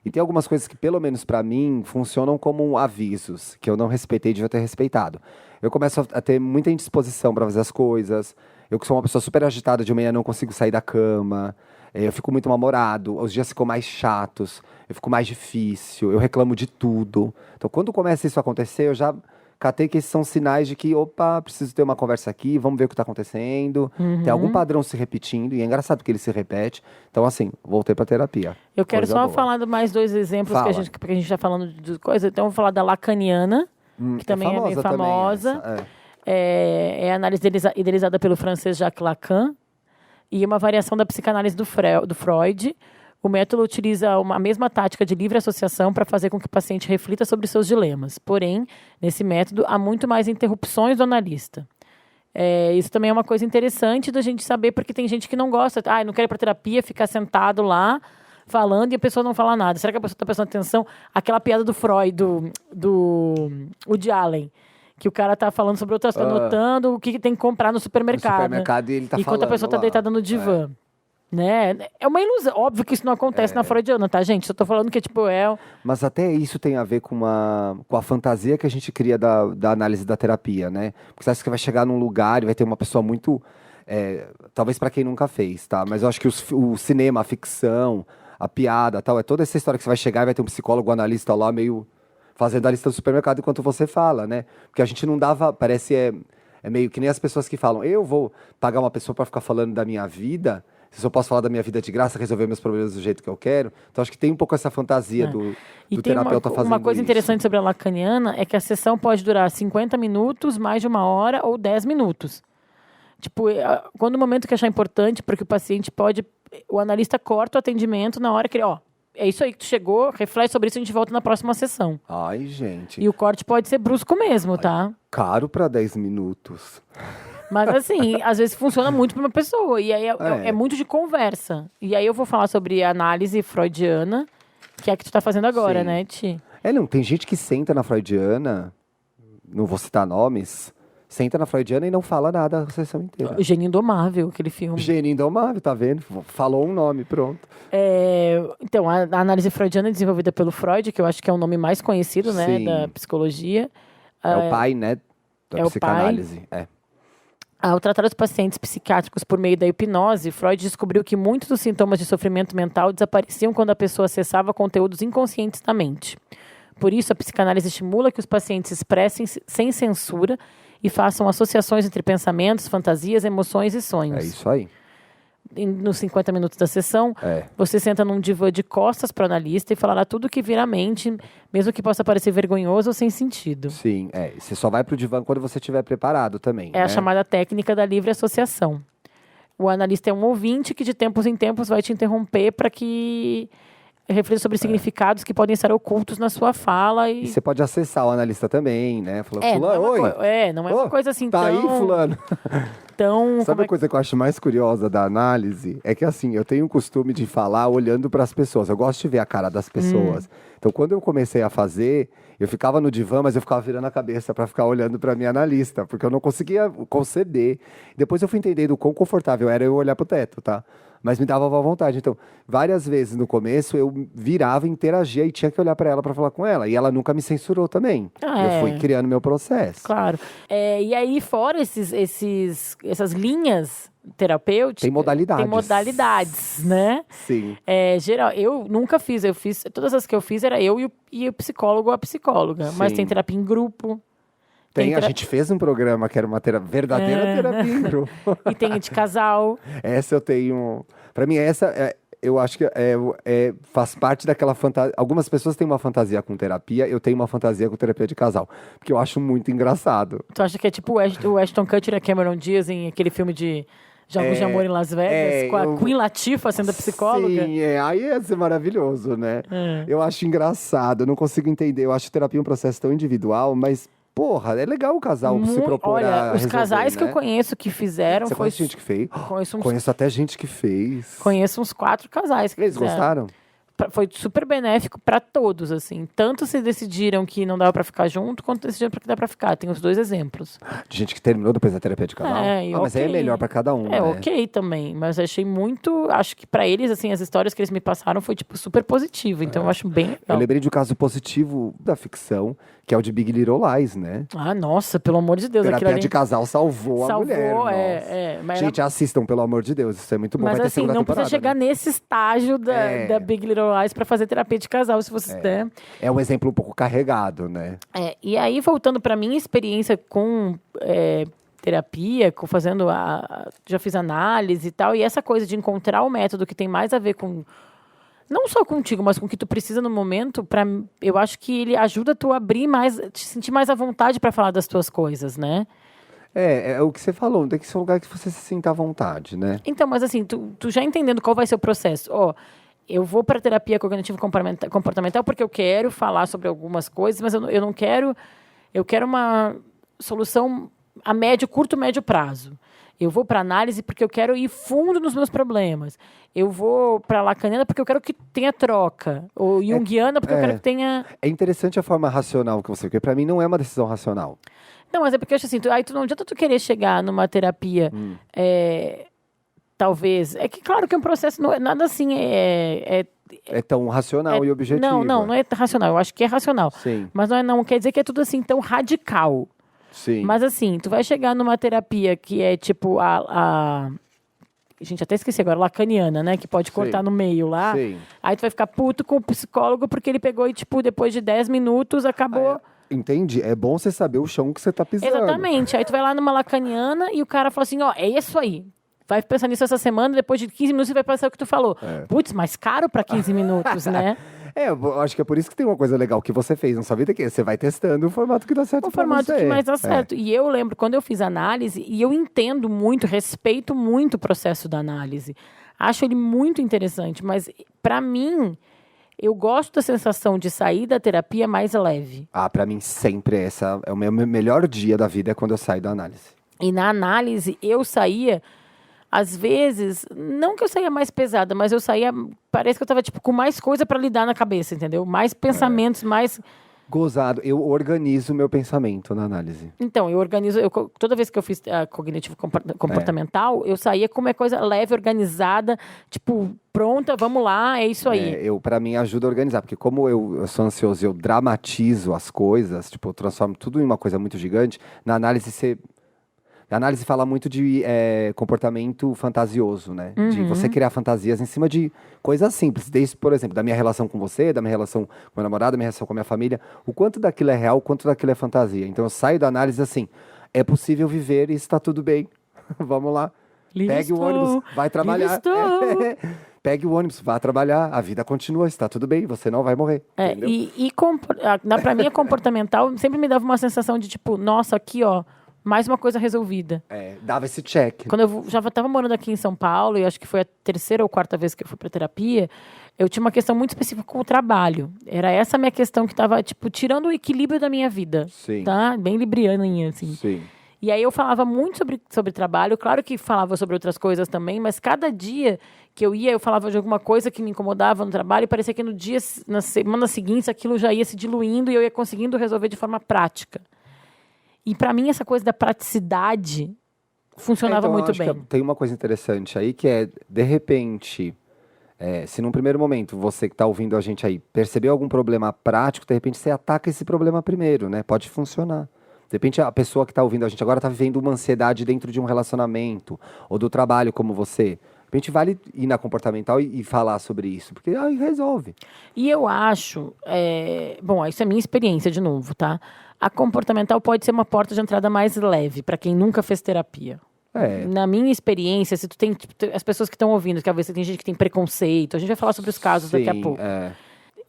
E tem algumas coisas que, pelo menos pra mim, funcionam como avisos, que eu não respeitei e devia ter respeitado. Eu começo a ter muita indisposição pra fazer as coisas. Eu que sou uma pessoa super agitada, de manhã não consigo sair da cama. Eu fico muito mal-humorado, os dias ficam mais chatos, eu fico mais difícil, eu reclamo de tudo. Então, quando começa isso a acontecer, eu já catei que esses são sinais de que, opa, preciso ter uma conversa aqui, vamos ver o que está acontecendo. Tem algum padrão se repetindo, e é engraçado que ele se repete. Então, assim, voltei para terapia. Eu quero Coisa só boa. falar de mais dois exemplos, porque a gente está falando de coisa. Então, eu vou falar da lacaniana, que também é bem famosa. É a análise idealizada pelo francês Jacques Lacan, e uma variação da psicanálise do Freud. O método utiliza a mesma tática de livre associação para fazer com que o paciente reflita sobre seus dilemas. Porém, nesse método, há muito mais interrupções do analista. Isso também é uma coisa interessante da gente saber, porque tem gente que não gosta. Não quer ir para terapia, ficar sentado lá, falando, e a pessoa não fala nada. Será que a pessoa está prestando atenção? Aquela piada do Freud, do Woody Allen, que o cara tá falando sobre outras, anotando o que tem que comprar no supermercado. No supermercado, e ele tá enquanto falando a pessoa tá lá. deitada no divã. Né? É uma ilusão. Óbvio que isso não acontece na freudiana, tá, gente? Só tô falando que, Mas até isso tem a ver com a fantasia que a gente cria da análise da terapia, né? Porque você acha que vai chegar num lugar e vai ter uma pessoa muito... talvez pra quem nunca fez, tá? Mas eu acho que o cinema, a ficção, a piada, tal, é toda essa história que você vai chegar e vai ter um psicólogo, analista lá, meio... fazendo a lista do supermercado enquanto você fala, né? Porque a gente não dava, parece, é meio que nem as pessoas que falam, eu vou pagar uma pessoa para ficar falando da minha vida, se eu posso falar da minha vida de graça, resolver meus problemas do jeito que eu quero. Então, acho que tem um pouco essa fantasia do terapeuta fazendo isso. Uma coisa interessante sobre a lacaniana é que a sessão pode durar 50 minutos, mais de 1 hora ou 10 minutos. Quando o momento que achar importante, porque o paciente o analista corta o atendimento na hora que ele, é isso aí que tu chegou, reflete sobre isso e a gente volta na próxima sessão. Ai, gente. E o corte pode ser brusco mesmo, tá? Caro para 10 minutos. Mas assim, às vezes funciona muito para uma pessoa. E aí é muito de conversa. E aí eu vou falar sobre a análise freudiana, que é a que tu tá fazendo agora, Sim. né, Ti? Não, tem gente que senta na freudiana, não vou citar nomes, senta na freudiana e não fala nada a sessão inteira. O Gênio Indomável, aquele filme. Gênio Indomável, tá vendo? Falou um nome, pronto. Então, a análise freudiana é desenvolvida pelo Freud, que eu acho que é o nome mais conhecido, né, Sim. da psicologia. É o pai, né, da psicanálise. Ao tratar os pacientes psiquiátricos por meio da hipnose, Freud descobriu que muitos dos sintomas de sofrimento mental desapareciam quando a pessoa acessava conteúdos inconscientes da mente. Por isso, a psicanálise estimula que os pacientes expressem sem censura e façam associações entre pensamentos, fantasias, emoções e sonhos. É isso aí. Nos 50 minutos da sessão, você senta num divã de costas para o analista e falará tudo o que vir à mente, mesmo que possa parecer vergonhoso ou sem sentido. Sim, você só vai pro divã quando você estiver preparado também. É a chamada técnica da livre associação. O analista é um ouvinte que de tempos em tempos vai te interromper para que reflita sobre significados que podem estar ocultos na sua fala. E você pode acessar o analista também, né? Falando, não fulano, é uma coisa assim tá tão... aí, fulano. Então, Sabe a coisa que eu acho mais curiosa da análise? É que assim, eu tenho o costume de falar olhando para as pessoas. Eu gosto de ver a cara das pessoas. Então, quando eu comecei a fazer, eu ficava no divã, mas eu ficava virando a cabeça para ficar olhando para minha analista, porque eu não conseguia conceber. Depois eu fui entendendo o quão confortável era eu olhar pro teto, tá? Mas me dava vontade. Então, várias vezes no começo eu virava, interagia e tinha que olhar para ela para falar com ela. E ela nunca me censurou também. Eu fui criando meu processo. Claro. E aí, fora essas linhas terapêuticas... Tem modalidades. Tem modalidades, né? Sim. Geral, eu nunca fiz. Todas as que eu fiz era eu e o psicólogo ou a psicóloga. Mas Sim. tem terapia em grupo. A gente fez um programa que era uma verdadeira terapia em grupo. E tem de casal. Essa eu tenho... Pra mim, eu acho que faz parte daquela fantasia... Algumas pessoas têm uma fantasia com terapia, eu tenho uma fantasia com terapia de casal. Porque eu acho muito engraçado. Tu acha que é tipo o Ashton Kutcher e a Cameron Diaz em aquele filme de Jogos de Amor em Las Vegas? Com a Queen Latifah sendo a psicóloga? Sim, aí ia ser maravilhoso, né? Eu acho engraçado, eu não consigo entender. Eu acho terapia um processo tão individual, mas... Porra, é legal o casal se propor a os resolver, casais que eu né? conheço que fizeram... Você conhece gente que fez? Conheço até gente que fez. Conheço uns 4 casais que Eles fizeram. gostaram? Foi super benéfico para todos, assim. Tanto se decidiram que não dava para ficar junto, quanto decidiram que dá para ficar. Tem os 2 exemplos. De gente que terminou depois da terapia de casal? Mas aí é melhor para cada um, né? Ok também. Mas achei muito... Acho que para eles, assim, as histórias que eles me passaram foi, tipo, super positiva. Então, eu acho bem legal. Eu lembrei de um caso positivo da ficção, que é o de Big Little Lies, né? Ah, nossa, pelo amor de Deus. Terapia de casal salvou a mulher. Mas gente, assistam, pelo amor de Deus. Isso é muito bom. Mas vai ter assim, não temporada, precisa chegar nesse estágio da Big Little Lies para fazer terapia de casal, se você der. É um exemplo um pouco carregado, né? E aí, voltando para minha experiência com terapia, fazendo já fiz análise e tal, e essa coisa de encontrar o método que tem mais a ver com não só contigo, mas com o que tu precisa no momento, eu acho que ele ajuda tu a abrir mais, te sentir mais à vontade para falar das tuas coisas, né? É o que você falou, tem que ser um lugar que você se sinta à vontade, né? Então, mas assim, tu já entendendo qual vai ser o processo, eu vou para terapia cognitivo comportamental porque eu quero falar sobre algumas coisas, mas eu não quero... Eu quero uma solução a curto, médio prazo. Eu vou para análise porque eu quero ir fundo nos meus problemas. Eu vou para lacaniana porque eu quero que tenha troca. Ou junguiana porque eu quero que tenha... É interessante a forma racional que você... Porque para mim não é uma decisão racional. Não, mas é porque eu acho assim, não adianta tu querer chegar numa terapia... Talvez. É que, claro que é um processo, não é nada assim. É tão racional e objetivo. Não é racional. Eu acho que é racional. Sim. Mas não quer dizer que é tudo assim tão radical. Sim. Mas assim, tu vai chegar numa terapia que é tipo gente, até esqueci agora, lacaniana, né? Que pode cortar no meio lá. Sim. Aí tu vai ficar puto com o psicólogo porque ele pegou e, tipo, depois de 10 minutos acabou. Entendi. É bom você saber o chão que você tá pisando. Exatamente. Aí tu vai lá numa lacaniana e o cara fala assim, é isso aí. Vai pensar nisso essa semana, depois de 15 minutos você vai passar o que tu falou. Putz, mais caro para 15 minutos, né? Eu acho que é por isso que tem uma coisa legal que você fez na sua vida, que você vai testando o formato que dá certo pra você. O formato que mais dá certo. E eu lembro, quando eu fiz análise, e eu entendo muito, respeito muito o processo da análise. Acho ele muito interessante, mas para mim, eu gosto da sensação de sair da terapia mais leve. Pra mim sempre essa é o meu melhor dia da vida, é quando eu saio da análise. E na análise, eu saía... Às vezes, não que eu saía mais pesada, mas eu saía... Parece que eu estava tipo, com mais coisa para lidar na cabeça, entendeu? Mais pensamentos, mais... Gozado. Eu organizo o meu pensamento na análise. Então, eu organizo... toda vez que eu fiz cognitivo comportamental, eu saía com uma coisa leve, organizada, tipo, pronta, vamos lá, é isso aí. Para mim, ajuda a organizar. Porque como eu sou ansioso e eu dramatizo as coisas, tipo, eu transformo tudo em uma coisa muito gigante, na análise A análise fala muito de comportamento fantasioso, né? De você criar fantasias em cima de coisas simples. Desde, por exemplo, da minha relação com você, da minha relação com meu namorado, da minha relação com a minha família. O quanto daquilo é real, o quanto daquilo é fantasia. Então eu saio da análise assim, é possível viver e está tudo bem. Vamos lá. Pegue o ônibus, vai trabalhar. Pegue o ônibus, vá trabalhar. A vida continua, está tudo bem, você não vai morrer. Pra mim, a comportamental sempre me dava uma sensação de tipo, nossa, aqui, mais uma coisa resolvida. Dava esse check. Quando eu já estava morando aqui em São Paulo, e acho que foi a 3ª ou 4ª vez que eu fui para terapia, eu tinha uma questão muito específica com o trabalho. Era essa a minha questão que estava, tipo, tirando o equilíbrio da minha vida. Sim. Tá? Bem librianinha, assim. Sim. E aí eu falava muito sobre trabalho, claro que falava sobre outras coisas também, mas cada dia que eu ia, eu falava de alguma coisa que me incomodava no trabalho e parecia que no dia, na semana seguinte, aquilo já ia se diluindo e eu ia conseguindo resolver de forma prática. E para mim essa coisa da praticidade funcionava muito acho bem. Que tem uma coisa interessante aí que é, de repente, se num primeiro momento você que está ouvindo a gente aí percebeu algum problema prático, de repente você ataca esse problema primeiro, né? Pode funcionar. De repente a pessoa que está ouvindo a gente agora está vivendo uma ansiedade dentro de um relacionamento ou do trabalho como você. De repente vale ir na comportamental e falar sobre isso, porque aí resolve. E eu acho, bom, isso é minha experiência de novo, tá? A comportamental pode ser uma porta de entrada mais leve para quem nunca fez terapia. Na minha experiência, se tu tem as pessoas que estão ouvindo, que às vezes tem gente que tem preconceito, a gente vai falar sobre os casos daqui a pouco.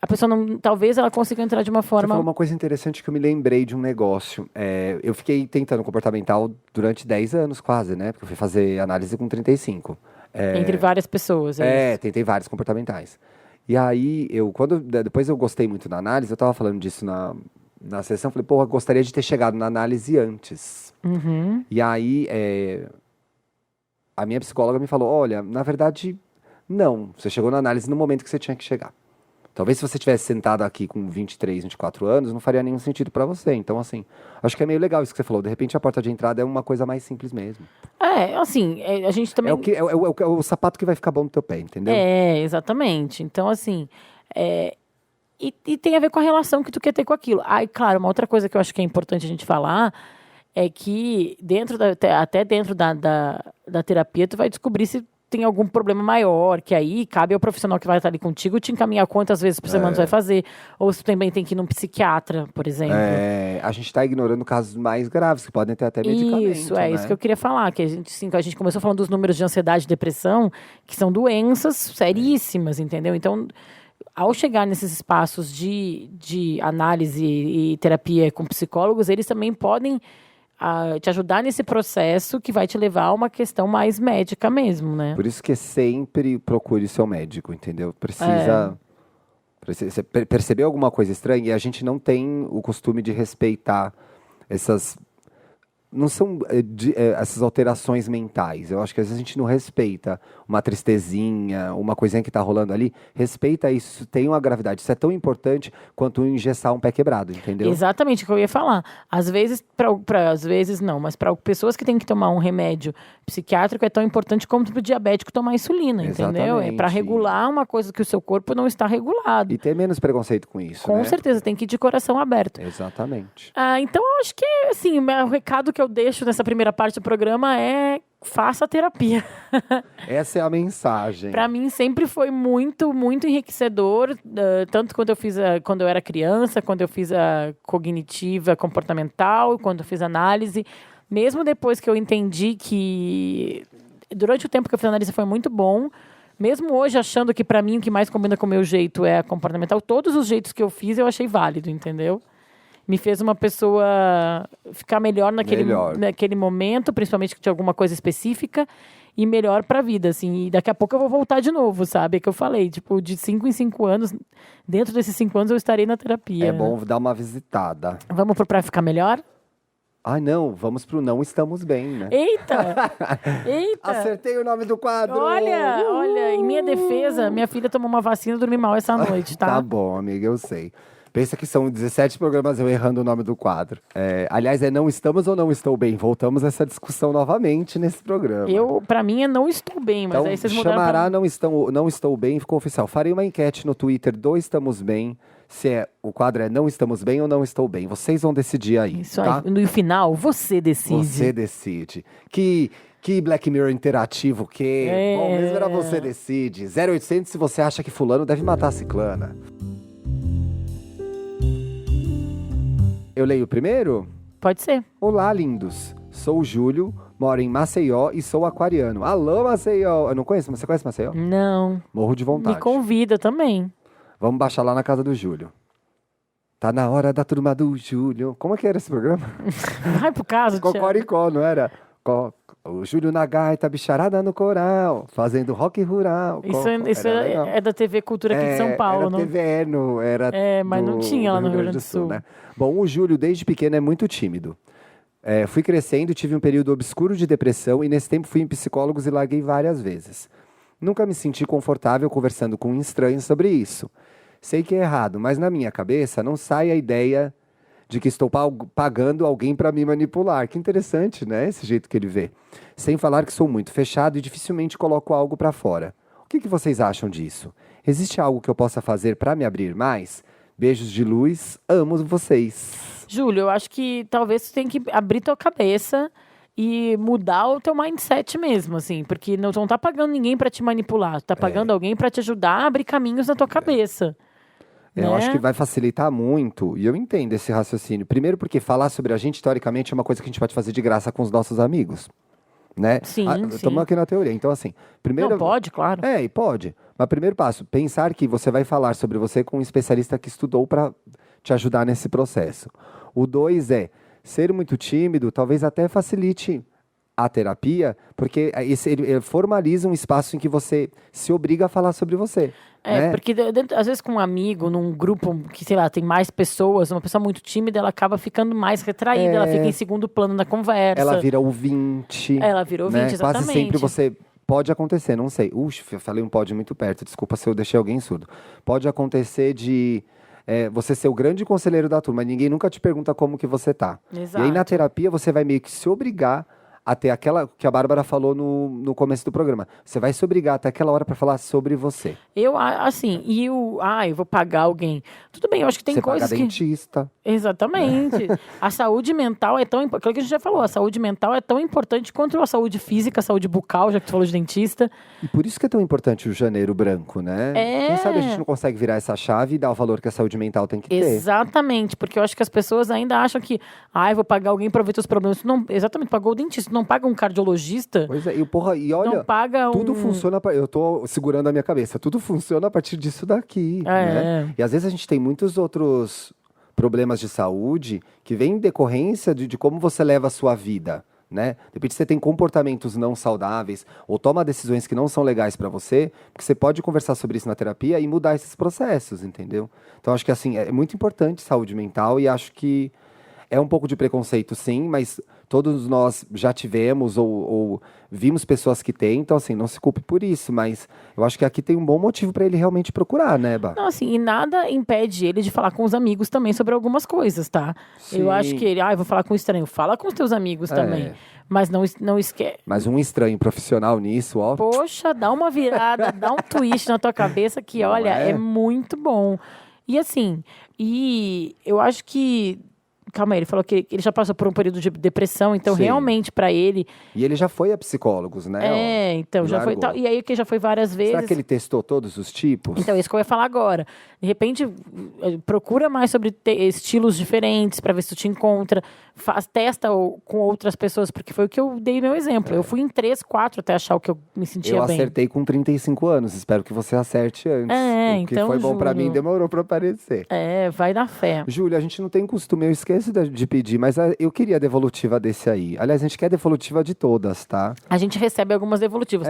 A pessoa não, talvez ela consiga entrar de uma forma. Você falou uma coisa interessante que eu me lembrei de um negócio. Eu fiquei tentando comportamental durante 10 anos quase, né? Porque eu fui fazer análise com 35. Entre várias pessoas. Tentei vários comportamentais. E aí, depois eu gostei muito da análise, eu tava falando disso na sessão, falei, porra, gostaria de ter chegado na análise antes. Uhum. E aí, a minha psicóloga me falou, olha, na verdade, não. Você chegou na análise no momento que você tinha que chegar. Talvez se você tivesse sentado aqui com 23, 24 anos, não faria nenhum sentido pra você. Então, assim, acho que é meio legal isso que você falou. De repente, a porta de entrada é uma coisa mais simples mesmo. Assim, a gente também... É o sapato que vai ficar bom no teu pé, entendeu? Exatamente. Então, assim... E tem a ver com a relação que tu quer ter com aquilo. Claro, uma outra coisa que eu acho que é importante a gente falar é que até dentro da terapia tu vai descobrir se tem algum problema maior, que aí cabe ao profissional que vai estar ali contigo te encaminhar quantas vezes por semana tu vai fazer. Ou se tu também tem que ir num psiquiatra, por exemplo. A gente está ignorando casos mais graves, que podem ter até medicamento. Isso que eu queria falar. Que a gente começou falando dos números de ansiedade e depressão, que são doenças seríssimas, entendeu? Então... Ao chegar nesses espaços de análise e terapia com psicólogos, eles também podem te ajudar nesse processo que vai te levar a uma questão mais médica mesmo, né? Por isso que sempre procure seu médico, entendeu? Precisa perceber alguma coisa estranha e a gente não tem o costume de respeitar essas... Não são essas alterações mentais. Eu acho que às vezes a gente não respeita uma tristezinha, uma coisinha que está rolando ali. Respeita isso, tem uma gravidade. Isso é tão importante quanto engessar um pé quebrado, entendeu? Exatamente o que eu ia falar. Às vezes, às vezes não, mas para pessoas que têm que tomar um remédio psiquiátrico é tão importante como para o diabético tomar insulina, entendeu? É para regular uma coisa que o seu corpo não está regulado. E ter menos preconceito com isso, Com certeza, tem que ir de coração aberto. Exatamente. Então, eu acho que, assim, o recado que eu deixo nessa primeira parte do programa é faça terapia. Essa é a mensagem. Para mim sempre foi muito, muito enriquecedor, tanto quando eu era criança, quando eu fiz a cognitiva comportamental, quando eu fiz análise, mesmo depois que eu entendi que durante o tempo que eu fiz análise foi muito bom, mesmo hoje achando que para mim o que mais combina com o meu jeito é a comportamental, todos os jeitos que eu fiz eu achei válido, entendeu? Me fez uma pessoa ficar melhor naquele momento, principalmente de alguma coisa específica, e melhor pra vida, assim. E daqui a pouco eu vou voltar de novo, sabe? É que eu falei, tipo, de 5 em 5 anos, dentro desses 5 anos eu estarei na terapia. É bom dar uma visitada. Vamos pro Pra Ficar Melhor? Não, vamos pro Não Estamos Bem, né? Eita! Acertei o nome do quadro! Olha, em minha defesa, minha filha tomou uma vacina e dormi mal essa noite, tá? Tá bom, amiga, eu sei. Pensa que são 17 programas eu errando o nome do quadro. Aliás, Não Estamos ou Não Estou Bem? Voltamos a essa discussão novamente nesse programa. Pra mim é Não Estou Bem, mas então, aí vocês mudaram chamará Não Estou Bem, ficou oficial. Farei uma enquete no Twitter do Estamos Bem, se o quadro é Não Estamos Bem ou Não Estou Bem. Vocês vão decidir aí, Isso tá? aí. No final, você decide. Você decide. Que Black Mirror interativo, que... Bom, mesmo era você decide. 0800 se você acha que fulano deve matar a ciclana. Eu leio primeiro? Pode ser. Olá, lindos. Sou o Júlio, moro em Maceió e sou aquariano. Alô, Maceió. Eu não conheço, mas você conhece Maceió? Não. Morro de vontade. Me convida também. Vamos baixar lá na casa do Júlio. Tá na hora da turma do Júlio. Como é que era esse programa? Vai pro caso, Cocoricó, não era? O Júlio na gaita, bicharada no coral, fazendo rock rural. Isso é da TV Cultura aqui de São Paulo, não? Era TVE, era mas não tinha lá no Rio Grande do Sul. Né? Bom, o Júlio, desde pequeno, é muito tímido. Fui crescendo, tive um período obscuro de depressão e nesse tempo fui em psicólogos e larguei várias vezes. Nunca me senti confortável conversando com um estranho sobre isso. Sei que é errado, mas na minha cabeça não sai a ideia de que estou pagando alguém para me manipular. Que interessante, né? Esse jeito que ele vê. Sem falar que sou muito fechado e dificilmente coloco algo para fora. O que vocês acham disso? Existe algo que eu possa fazer para me abrir mais? Beijos de luz, amo vocês. Júlio, eu acho que talvez você tenha que abrir tua cabeça e mudar o teu mindset mesmo, assim. Porque não tá pagando ninguém para te manipular. Tá pagando alguém para te ajudar a abrir caminhos na tua cabeça. Eu acho que vai facilitar muito, e eu entendo esse raciocínio. Primeiro porque falar sobre a gente, teoricamente, é uma coisa que a gente pode fazer de graça com os nossos amigos, né? Sim, estamos aqui na teoria. Então, assim, primeiro... Não, pode, claro. E pode. Mas primeiro passo, pensar que você vai falar sobre você com um especialista que estudou para te ajudar nesse processo. O 2 é, ser muito tímido talvez até facilite a terapia, porque ele formaliza um espaço em que você se obriga a falar sobre você. Né? Porque às vezes com um amigo, num grupo que, sei lá, tem mais pessoas, uma pessoa muito tímida, ela acaba ficando mais retraída, ela fica em segundo plano da conversa. Ela vira ouvinte. Ela vira ouvinte, exatamente. Quase sempre você... Pode acontecer, não sei. Eu falei um pode muito perto, desculpa se eu deixei alguém surdo. Pode acontecer de você ser o grande conselheiro da turma, ninguém nunca te pergunta como que você tá. Exato. E aí na terapia você vai meio que se obrigar a ter aquela que a Bárbara falou no começo do programa. Você vai se obrigar até aquela hora para falar sobre você. Eu vou pagar alguém. Tudo bem, eu acho que tem coisas paga dentista. Exatamente. A saúde mental é tão importante. Aquilo que a gente já falou, a saúde mental é tão importante quanto a saúde física, a saúde bucal, já que tu falou de dentista. E por isso que é tão importante o janeiro branco, né? Quem sabe a gente não consegue virar essa chave e dar o valor que a saúde mental tem que ter. Exatamente, porque eu acho que as pessoas ainda acham que, vou pagar alguém para ver teus problemas. Tu não, exatamente, pagou o dentista, tu não paga um cardiologista. Pois é, e olha, não paga tudo funciona, eu tô segurando a minha cabeça, tudo funciona a partir disso daqui, né? E às vezes a gente tem muitos outros problemas de saúde que vêm em decorrência de como você leva a sua vida, né? De repente você tem comportamentos não saudáveis ou toma decisões que não são legais para você, porque você pode conversar sobre isso na terapia e mudar esses processos, entendeu? Então acho que assim, é muito importante saúde mental e acho que é um pouco de preconceito sim, mas todos nós já tivemos ou vimos pessoas que têm, então assim, não se culpe por isso, mas eu acho que aqui tem um bom motivo para ele realmente procurar, né, Bah? Não, assim, e nada impede ele de falar com os amigos também sobre algumas coisas, tá? Sim. Eu acho que ele, eu vou falar com um estranho, fala com os teus amigos também, mas não esquece. Mas um estranho profissional nisso, ó. Poxa, dá uma virada, dá um twist na tua cabeça que, olha, é muito bom. E assim, eu acho que... Calma aí, ele falou que ele já passou por um período de depressão, então Sim. realmente pra ele... E ele já foi a psicólogos, né? Então já foi... E aí que já foi várias vezes... Será que ele testou todos os tipos? Então, isso que eu ia falar agora. De repente, procura mais sobre estilos diferentes pra ver se tu te encontra. Testa com outras pessoas, porque foi o que eu dei meu exemplo. Eu fui em 3, 4 até achar o que eu me sentia bem. Eu acertei com 35 anos, espero que você acerte antes. O que então, foi bom Júlio, pra mim demorou pra aparecer. Vai na fé. Júlia, a gente não tem costume, eu esqueço de pedir, mas eu queria a devolutiva desse aí. Aliás, a gente quer a devolutiva de todas, tá? A gente recebe algumas devolutivas.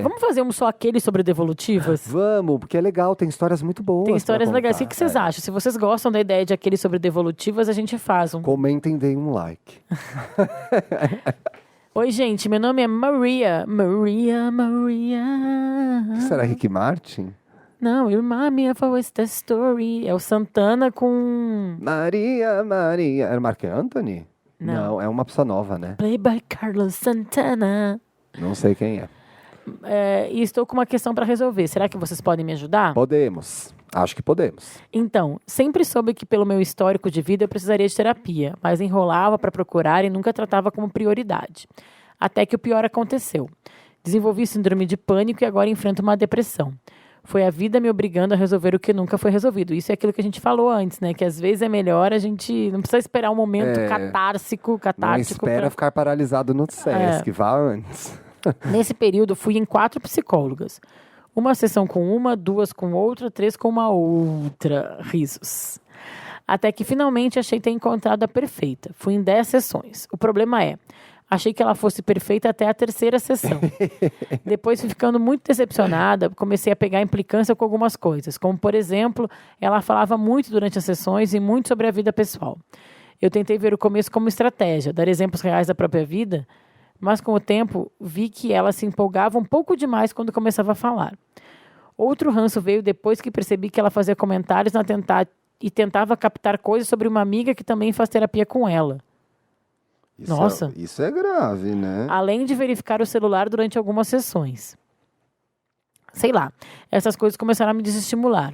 Vamos fazer só aquele sobre devolutivas? Vamos, porque é legal, tem histórias muito boas. Tem histórias legais. O que vocês acham? Se vocês gostam da ideia de aquele sobre devolutivas, a gente faz um. Comentem, deem um like. Oi, gente, meu nome é Maria. Maria. Será Rick Martin? Não, you remind me of a West Story. É o Santana com... Maria. Era Marc Anthony? Não, é uma pessoa nova, né? Play by Carlos Santana. Não sei quem é. E estou com uma questão para resolver. Será que vocês podem me ajudar? Podemos. Acho que podemos. Então, sempre soube que pelo meu histórico de vida eu precisaria de terapia, mas enrolava para procurar e nunca tratava como prioridade. Até que o pior aconteceu. Desenvolvi síndrome de pânico e agora enfrento uma depressão. Foi a vida me obrigando a resolver o que nunca foi resolvido. Isso é aquilo que a gente falou antes, né? Que às vezes é melhor a gente... Não precisa esperar um momento catártico. Não espera ficar paralisado no Sesc, vá antes. Nesse período, fui em 4 psicólogas. Uma sessão com uma, 2 com outra, 3 com uma outra. Risos. Até que finalmente achei ter encontrado a perfeita. Fui em 10 sessões. O problema é... Achei que ela fosse perfeita até a 3ª sessão. Depois fui ficando muito decepcionada, comecei a pegar implicância com algumas coisas. Como, por exemplo, ela falava muito durante as sessões e muito sobre a vida pessoal. Eu tentei ver o começo como estratégia, dar exemplos reais da própria vida, mas com o tempo vi que ela se empolgava um pouco demais quando começava a falar. Outro ranço veio depois que percebi que ela fazia comentários e tentava captar coisas sobre uma amiga que também faz terapia com ela. Nossa. Isso é grave, né? Além de verificar o celular durante algumas sessões. Sei lá, essas coisas começaram a me desestimular.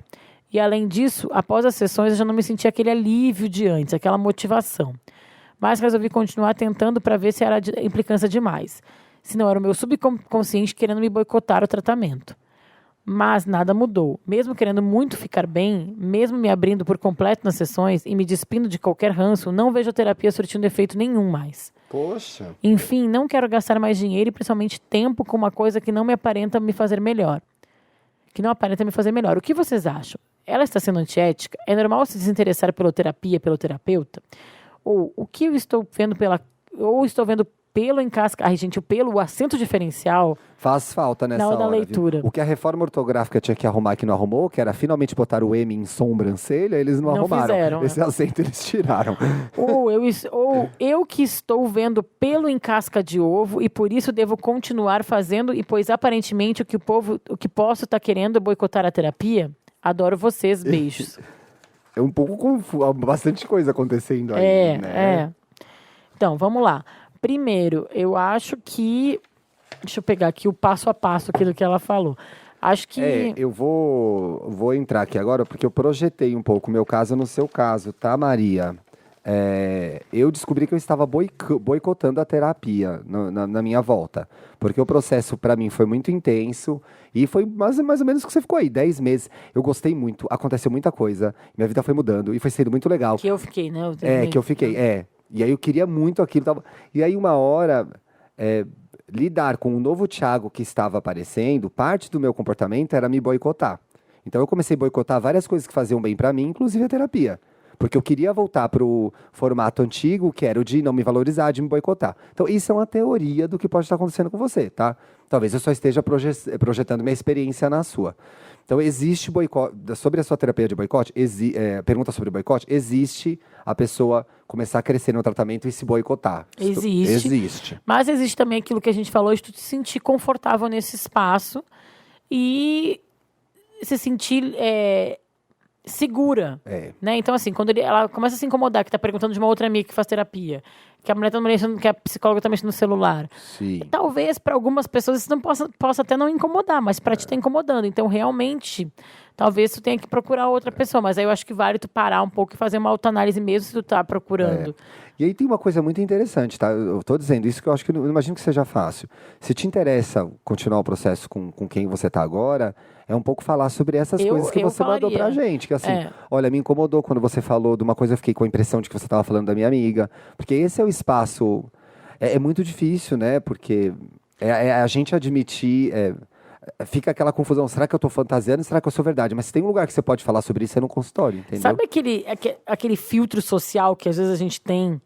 E além disso, após as sessões eu já não me sentia aquele alívio de antes, aquela motivação. Mas resolvi continuar tentando para ver se era implicância demais. Se não era o meu subconsciente querendo me boicotar o tratamento. Mas nada mudou. Mesmo querendo muito ficar bem, mesmo me abrindo por completo nas sessões e me despindo de qualquer ranço, não vejo a terapia surtindo efeito nenhum mais. Poxa. Enfim, não quero gastar mais dinheiro e principalmente tempo com uma coisa que não aparenta me fazer melhor. O que vocês acham? Ela está sendo antiética? É normal se desinteressar pela terapia, pelo terapeuta? Ou o que eu estou vendo estou vendo pelo em casca... Ai, gente, o acento diferencial... Faz falta nessa na hora da hora, leitura. Viu? O que a reforma ortográfica tinha que arrumar que não arrumou, que era finalmente botar o M em sobrancelha, eles não arrumaram. Fizeram, esse acento eles tiraram. Ou eu que estou vendo pelo em casca de ovo e por isso devo continuar fazendo e pois aparentemente o que posso estar querendo é boicotar a terapia? Adoro vocês, beijos. É um pouco confuso, bastante coisa acontecendo aí, né? Então, vamos lá. Primeiro, eu acho que... Deixa eu pegar aqui o passo a passo aqui do que ela falou. Acho que... eu vou entrar aqui agora porque eu projetei um pouco o meu caso no seu caso, tá, Maria? Eu descobri que eu estava boicotando a terapia na minha volta. Porque o processo, para mim, foi muito intenso. E foi mais ou menos o que você ficou aí, 10 meses. Eu gostei muito, aconteceu muita coisa. Minha vida foi mudando e foi sendo muito legal. Que eu fiquei, né? Que eu fiquei, E aí eu queria muito aquilo. E aí uma hora... lidar com o novo Thiago que estava aparecendo, parte do meu comportamento era me boicotar. Então eu comecei a boicotar várias coisas que faziam bem para mim, inclusive a terapia. Porque eu queria voltar para o formato antigo, que era o de não me valorizar, de me boicotar. Então isso é uma teoria do que pode estar acontecendo com você, tá? Talvez eu só esteja projetando minha experiência na sua. Então existe boicote, sobre a sua terapia de boicote, pergunta sobre boicote, existe a pessoa começar a crescer no tratamento e se boicotar. Existe. Mas existe também aquilo que a gente falou, de tu te sentir confortável nesse espaço e se sentir segura. Né? Então, assim, quando ela começa a se incomodar, que tá perguntando de uma outra amiga que faz terapia, que a mulher tá mexendo, que a psicóloga tá mexendo no celular. Sim. Talvez para algumas pessoas isso não possa até não incomodar, mas para ti tá incomodando. Então, realmente, talvez tu tenha que procurar outra pessoa. Mas aí eu acho que vale tu parar um pouco e fazer uma autoanálise mesmo se tu tá procurando. E aí tem uma coisa muito interessante, tá? Eu tô dizendo isso que eu acho que eu não imagino que seja fácil. Se te interessa continuar o processo com quem você tá agora, é um pouco falar sobre essas coisas que você mandou pra gente. Que assim, olha, me incomodou quando você falou de uma coisa, eu fiquei com a impressão de que você estava falando da minha amiga. Porque esse é o espaço... É muito difícil, né? Porque a gente admitir... fica aquela confusão, será que eu estou fantasiando, será que eu sou verdade? Mas tem um lugar que você pode falar sobre isso, é no consultório, entendeu? Sabe aquele filtro social que às vezes a gente tem,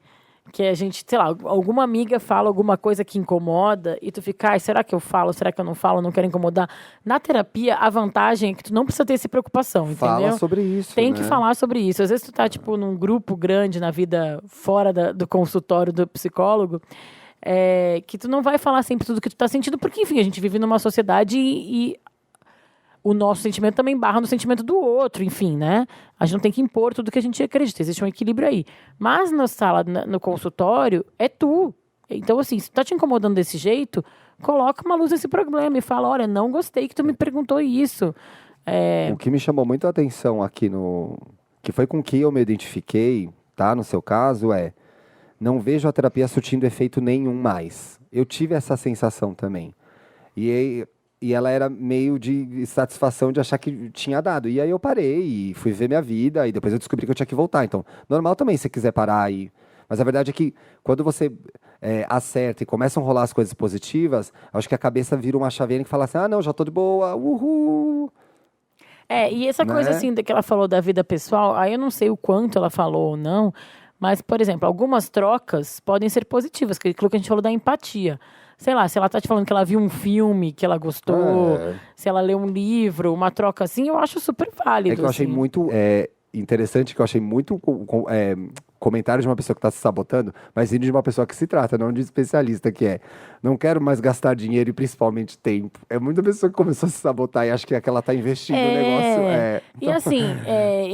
que a gente, sei lá, alguma amiga fala alguma coisa que incomoda e tu fica, será que eu falo, será que eu não falo, não quero incomodar? Na terapia, a vantagem é que tu não precisa ter essa preocupação, entendeu? Fala sobre isso, Tem que falar sobre isso. Às vezes tu tá, tipo, num grupo grande na vida fora do consultório do psicólogo, que tu não vai falar sempre tudo que tu tá sentindo, porque, enfim, a gente vive numa sociedade e o nosso sentimento também barra no sentimento do outro, enfim, né? A gente não tem que impor tudo que a gente acredita, existe um equilíbrio aí. Mas na sala, no consultório, é tu. Então, assim, se tá te incomodando desse jeito, coloca uma luz nesse problema e fala, olha, não gostei que tu me perguntou isso. O que me chamou muito a atenção aqui que foi com que eu me identifiquei, tá? No seu caso, não vejo a terapia surtindo efeito nenhum mais. Eu tive essa sensação também. E ela era meio de satisfação de achar que tinha dado. E aí eu parei e fui ver minha vida e depois eu descobri que eu tinha que voltar. Então, normal também se você quiser parar aí. Mas a verdade é que quando você acerta e começam a rolar as coisas positivas, acho que a cabeça vira uma chaveira que fala assim, não, já tô de boa, uhul. E essa coisa assim que ela falou da vida pessoal, aí eu não sei o quanto ela falou ou não, mas, por exemplo, algumas trocas podem ser positivas, aquilo que a gente falou da empatia. Sei lá, se ela tá te falando que ela viu um filme que ela gostou, se ela leu um livro, uma troca assim, eu acho super válido. É que eu achei muito interessante, que eu achei muito comentário de uma pessoa que está se sabotando, mas vindo de uma pessoa que se trata, não de especialista, que é, não quero mais gastar dinheiro e principalmente tempo. É muita pessoa que começou a se sabotar e acha que ela está investindo no negócio. E assim,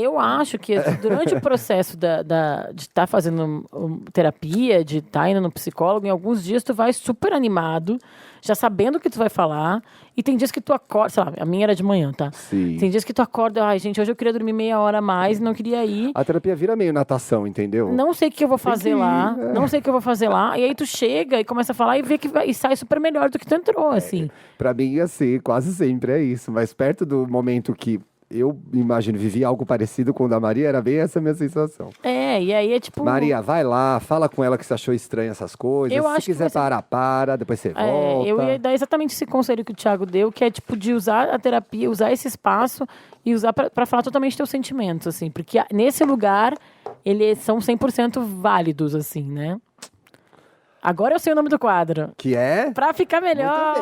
eu acho que durante o processo de estar fazendo terapia, de estar indo no psicólogo, em alguns dias tu vai super animado, já sabendo o que tu vai falar, e tem dias que tu acorda, sei lá, a minha era de manhã, tá? Sim. Tem dias que tu acorda, ai gente, hoje eu queria dormir meia hora a mais e não queria ir. A terapia vira meio natação, entendeu? Não sei o que eu vou fazer lá, não sei o que eu vou fazer lá, e aí tu chega e começa a falar e vê que e sai super melhor do que tu entrou, assim. Pra mim, assim, quase sempre é isso, mas perto do momento que eu imagino, vivi algo parecido com o da Maria, era bem essa minha sensação. E aí é tipo... Maria, vai lá, fala com ela que você achou estranho essas coisas. Eu Se acho que quiser você... para, depois você volta. Eu ia dar exatamente esse conselho que o Thiago deu, que é tipo de usar a terapia, usar esse espaço e usar pra falar totalmente teus sentimentos, assim. Porque nesse lugar, eles são 100% válidos, assim, né? Agora eu sei o nome do quadro. Que é? Pra ficar melhor!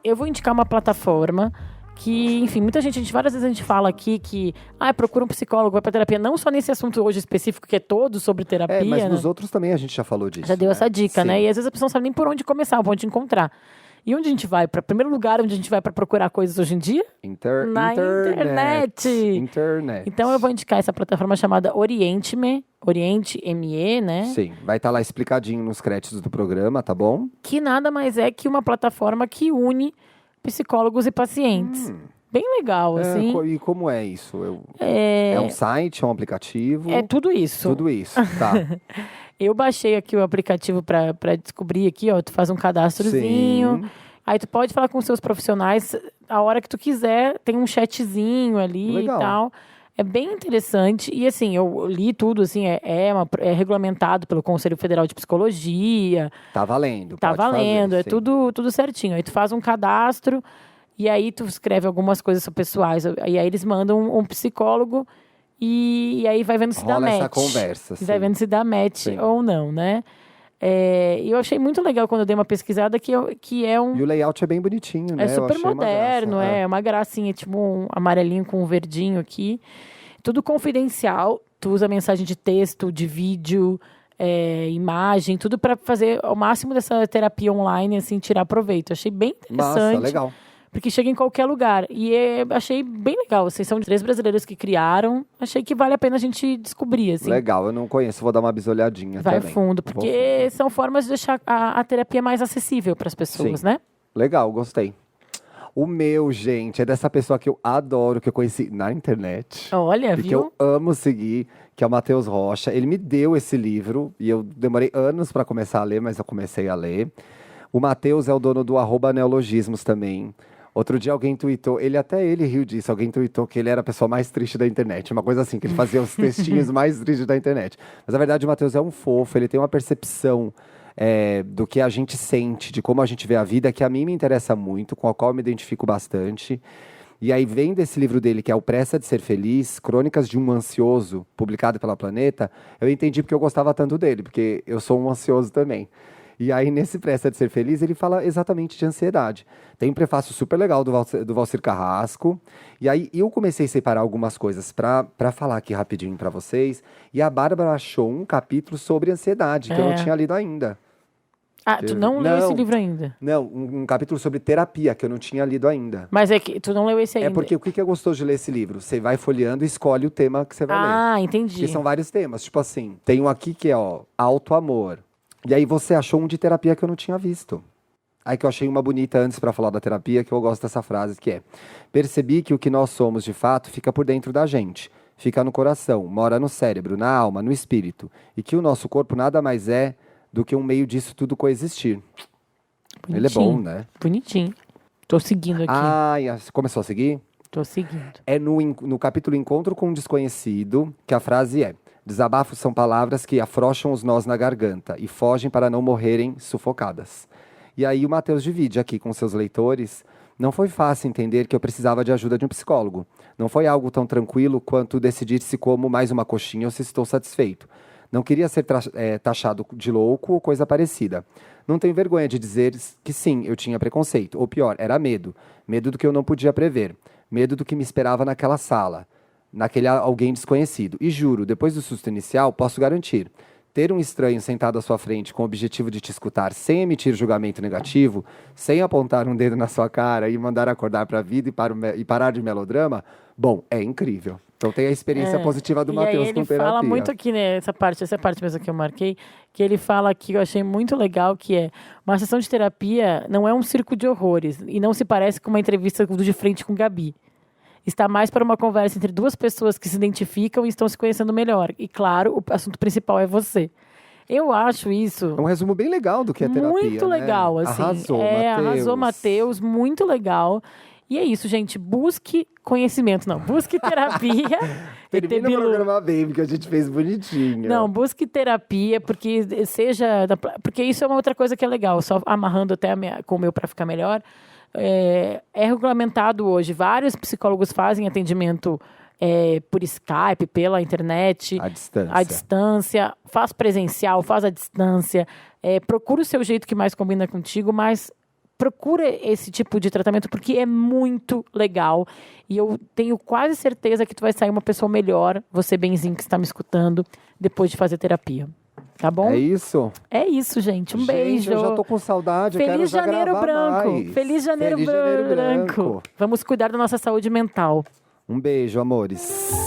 Eu vou indicar uma plataforma que, enfim, várias vezes a gente fala aqui que procura um psicólogo, vai pra terapia, não só nesse assunto hoje específico, que é todo sobre terapia. Mas né? nos outros também a gente já falou disso. Já deu essa dica, Sim. né? E às vezes a pessoa não sabe nem por onde começar, onde encontrar. E onde a gente vai? Para primeiro lugar onde a gente vai para procurar coisas hoje em dia? Na internet. Então eu vou indicar essa plataforma chamada Oriente-me, Oriente-ME, né? Sim, vai estar lá explicadinho nos créditos do programa, tá bom? Que nada mais é que uma plataforma que une psicólogos e pacientes. Bem legal, assim. E como é isso? É um site, é um aplicativo? É tudo isso. Tudo isso, tá. Eu baixei aqui o aplicativo para descobrir aqui, ó, tu faz um cadastrozinho, aí tu pode falar com os seus profissionais a hora que tu quiser, tem um chatzinho ali Legal. E tal. É bem interessante e assim, eu li tudo, assim, é regulamentado pelo Conselho Federal de Psicologia. Tá valendo. Tá valendo, fazer, tudo certinho. Aí tu faz um cadastro e aí tu escreve algumas coisas pessoais, e aí eles mandam um psicólogo. E aí vai vendo se dá match. Essa conversa, sim. Vai vendo se dá match ou não, né? E eu achei muito legal quando eu dei uma pesquisada que é um... E o layout é bem bonitinho, né? É super moderno, uma uma gracinha, tipo um amarelinho com um verdinho aqui. Tudo confidencial. Tu usa mensagem de texto, de vídeo, imagem, tudo para fazer ao máximo dessa terapia online, assim, tirar proveito. Achei bem interessante. Massa, legal. Porque chega em qualquer lugar. E achei bem legal. Assim, são 3 brasileiros que criaram. Achei que vale a pena a gente descobrir. Assim. Legal, eu não conheço. Vou dar uma bisolhadinha Vai também. fundo. Porque são formas de deixar a terapia mais acessível para as pessoas, né? Legal, gostei. O meu, gente, é dessa pessoa que eu adoro, que eu conheci na internet. Olha, e viu? que eu amo seguir, que é o Matheus Rocha. Ele me deu esse livro e eu demorei anos para começar a ler, mas eu comecei a ler. O Matheus é o dono do @neologismos também. Outro dia alguém tweetou, ele riu disso, alguém tweetou que ele era a pessoa mais triste da internet. Uma coisa assim, que ele fazia os textinhos mais tristes da internet. Mas, na verdade, o Matheus é um fofo, ele tem uma percepção do que a gente sente, de como a gente vê a vida, que a mim me interessa muito, com a qual eu me identifico bastante. E aí, vem desse livro dele, que é O Pressa de Ser Feliz, Crônicas de um Ansioso, publicado pela Planeta, eu entendi porque eu gostava tanto dele, porque eu sou um ansioso também. E aí, nesse Pressa de Ser Feliz, ele fala exatamente de ansiedade. Tem um prefácio super legal do Valcir Carrasco. E aí, eu comecei a separar algumas coisas para falar aqui rapidinho para vocês. E a Bárbara achou um capítulo sobre ansiedade, que eu não tinha lido ainda. Tu não leu esse livro ainda? Não, um capítulo sobre terapia, que eu não tinha lido ainda. Mas é que tu não leu esse ainda? É porque o que é gostoso de ler esse livro? Você vai folheando e escolhe o tema que você vai ler. Entendi. Porque são vários temas. Tipo assim, tem um aqui que é, auto-amor. E aí você achou um de terapia que eu não tinha visto. Aí que eu achei uma bonita antes para falar da terapia, que eu gosto dessa frase, que é: percebi que o que nós somos de fato fica por dentro da gente. Fica no coração, mora no cérebro, na alma, no espírito. E que o nosso corpo nada mais é do que um meio disso tudo coexistir. Bonitinho. Ele é bom, né? Bonitinho. Tô seguindo aqui. Você começou a seguir? Tô seguindo. É no capítulo Encontro com um Desconhecido, que a frase é: desabafos são palavras que afrouxam os nós na garganta e fogem para não morrerem sufocadas. E aí o Matheus divide aqui com seus leitores. Não foi fácil entender que eu precisava de ajuda de um psicólogo. Não foi algo tão tranquilo quanto decidir se como mais uma coxinha ou se estou satisfeito. Não queria ser taxado de louco ou coisa parecida. Não tenho vergonha de dizer que sim, eu tinha preconceito. Ou pior, era medo. Medo do que eu não podia prever. Medo do que me esperava naquela sala. Naquele alguém desconhecido. E juro, depois do susto inicial, posso garantir. Ter um estranho sentado à sua frente com o objetivo de te escutar sem emitir julgamento negativo, sem apontar um dedo na sua cara e mandar acordar para a vida e parar de melodrama, bom, é incrível. Então tem a experiência positiva do Matheus com terapia. Ele fala muito aqui, né, essa parte mesmo que eu marquei, que ele fala aqui, eu achei muito legal, que é uma sessão de terapia não é um circo de horrores e não se parece com uma entrevista de frente com Gabi. Está mais para uma conversa entre duas pessoas que se identificam e estão se conhecendo melhor. E, claro, o assunto principal é você. Eu acho isso... É um resumo bem legal do que é terapia, muito legal, né? assim. Arrasou, Matheus. Muito legal. E é isso, gente. Busque conhecimento. Não, busque terapia. Termina o programa bem, porque a gente fez bonitinho. Não, busque terapia, porque isso é uma outra coisa que é legal. Só amarrando até com o meu para ficar melhor... É regulamentado hoje. Vários psicólogos fazem atendimento por Skype, pela internet. À distância. Faz presencial, faz à distância. Procura o seu jeito que mais combina contigo, mas procura esse tipo de tratamento porque é muito legal. E eu tenho quase certeza que tu vai sair uma pessoa melhor, você benzinho que está me escutando, depois de fazer terapia. Tá bom? É isso? É isso, gente. Um beijo. Eu já tô com saudade, eu quero já gravar mais. Feliz Janeiro Branco. Vamos cuidar da nossa saúde mental. Um beijo, amores.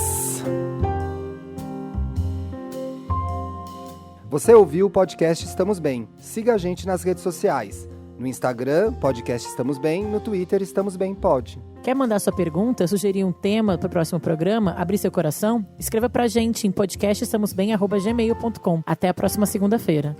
Você ouviu o podcast Estamos Bem. Siga a gente nas redes sociais. No Instagram, podcast Estamos Bem. No Twitter, Estamos Bem Pod. Quer mandar sua pergunta, sugerir um tema para o próximo programa, abrir seu coração? Escreva pra gente em podcastestamosbem@gmail.com. Até a próxima segunda-feira.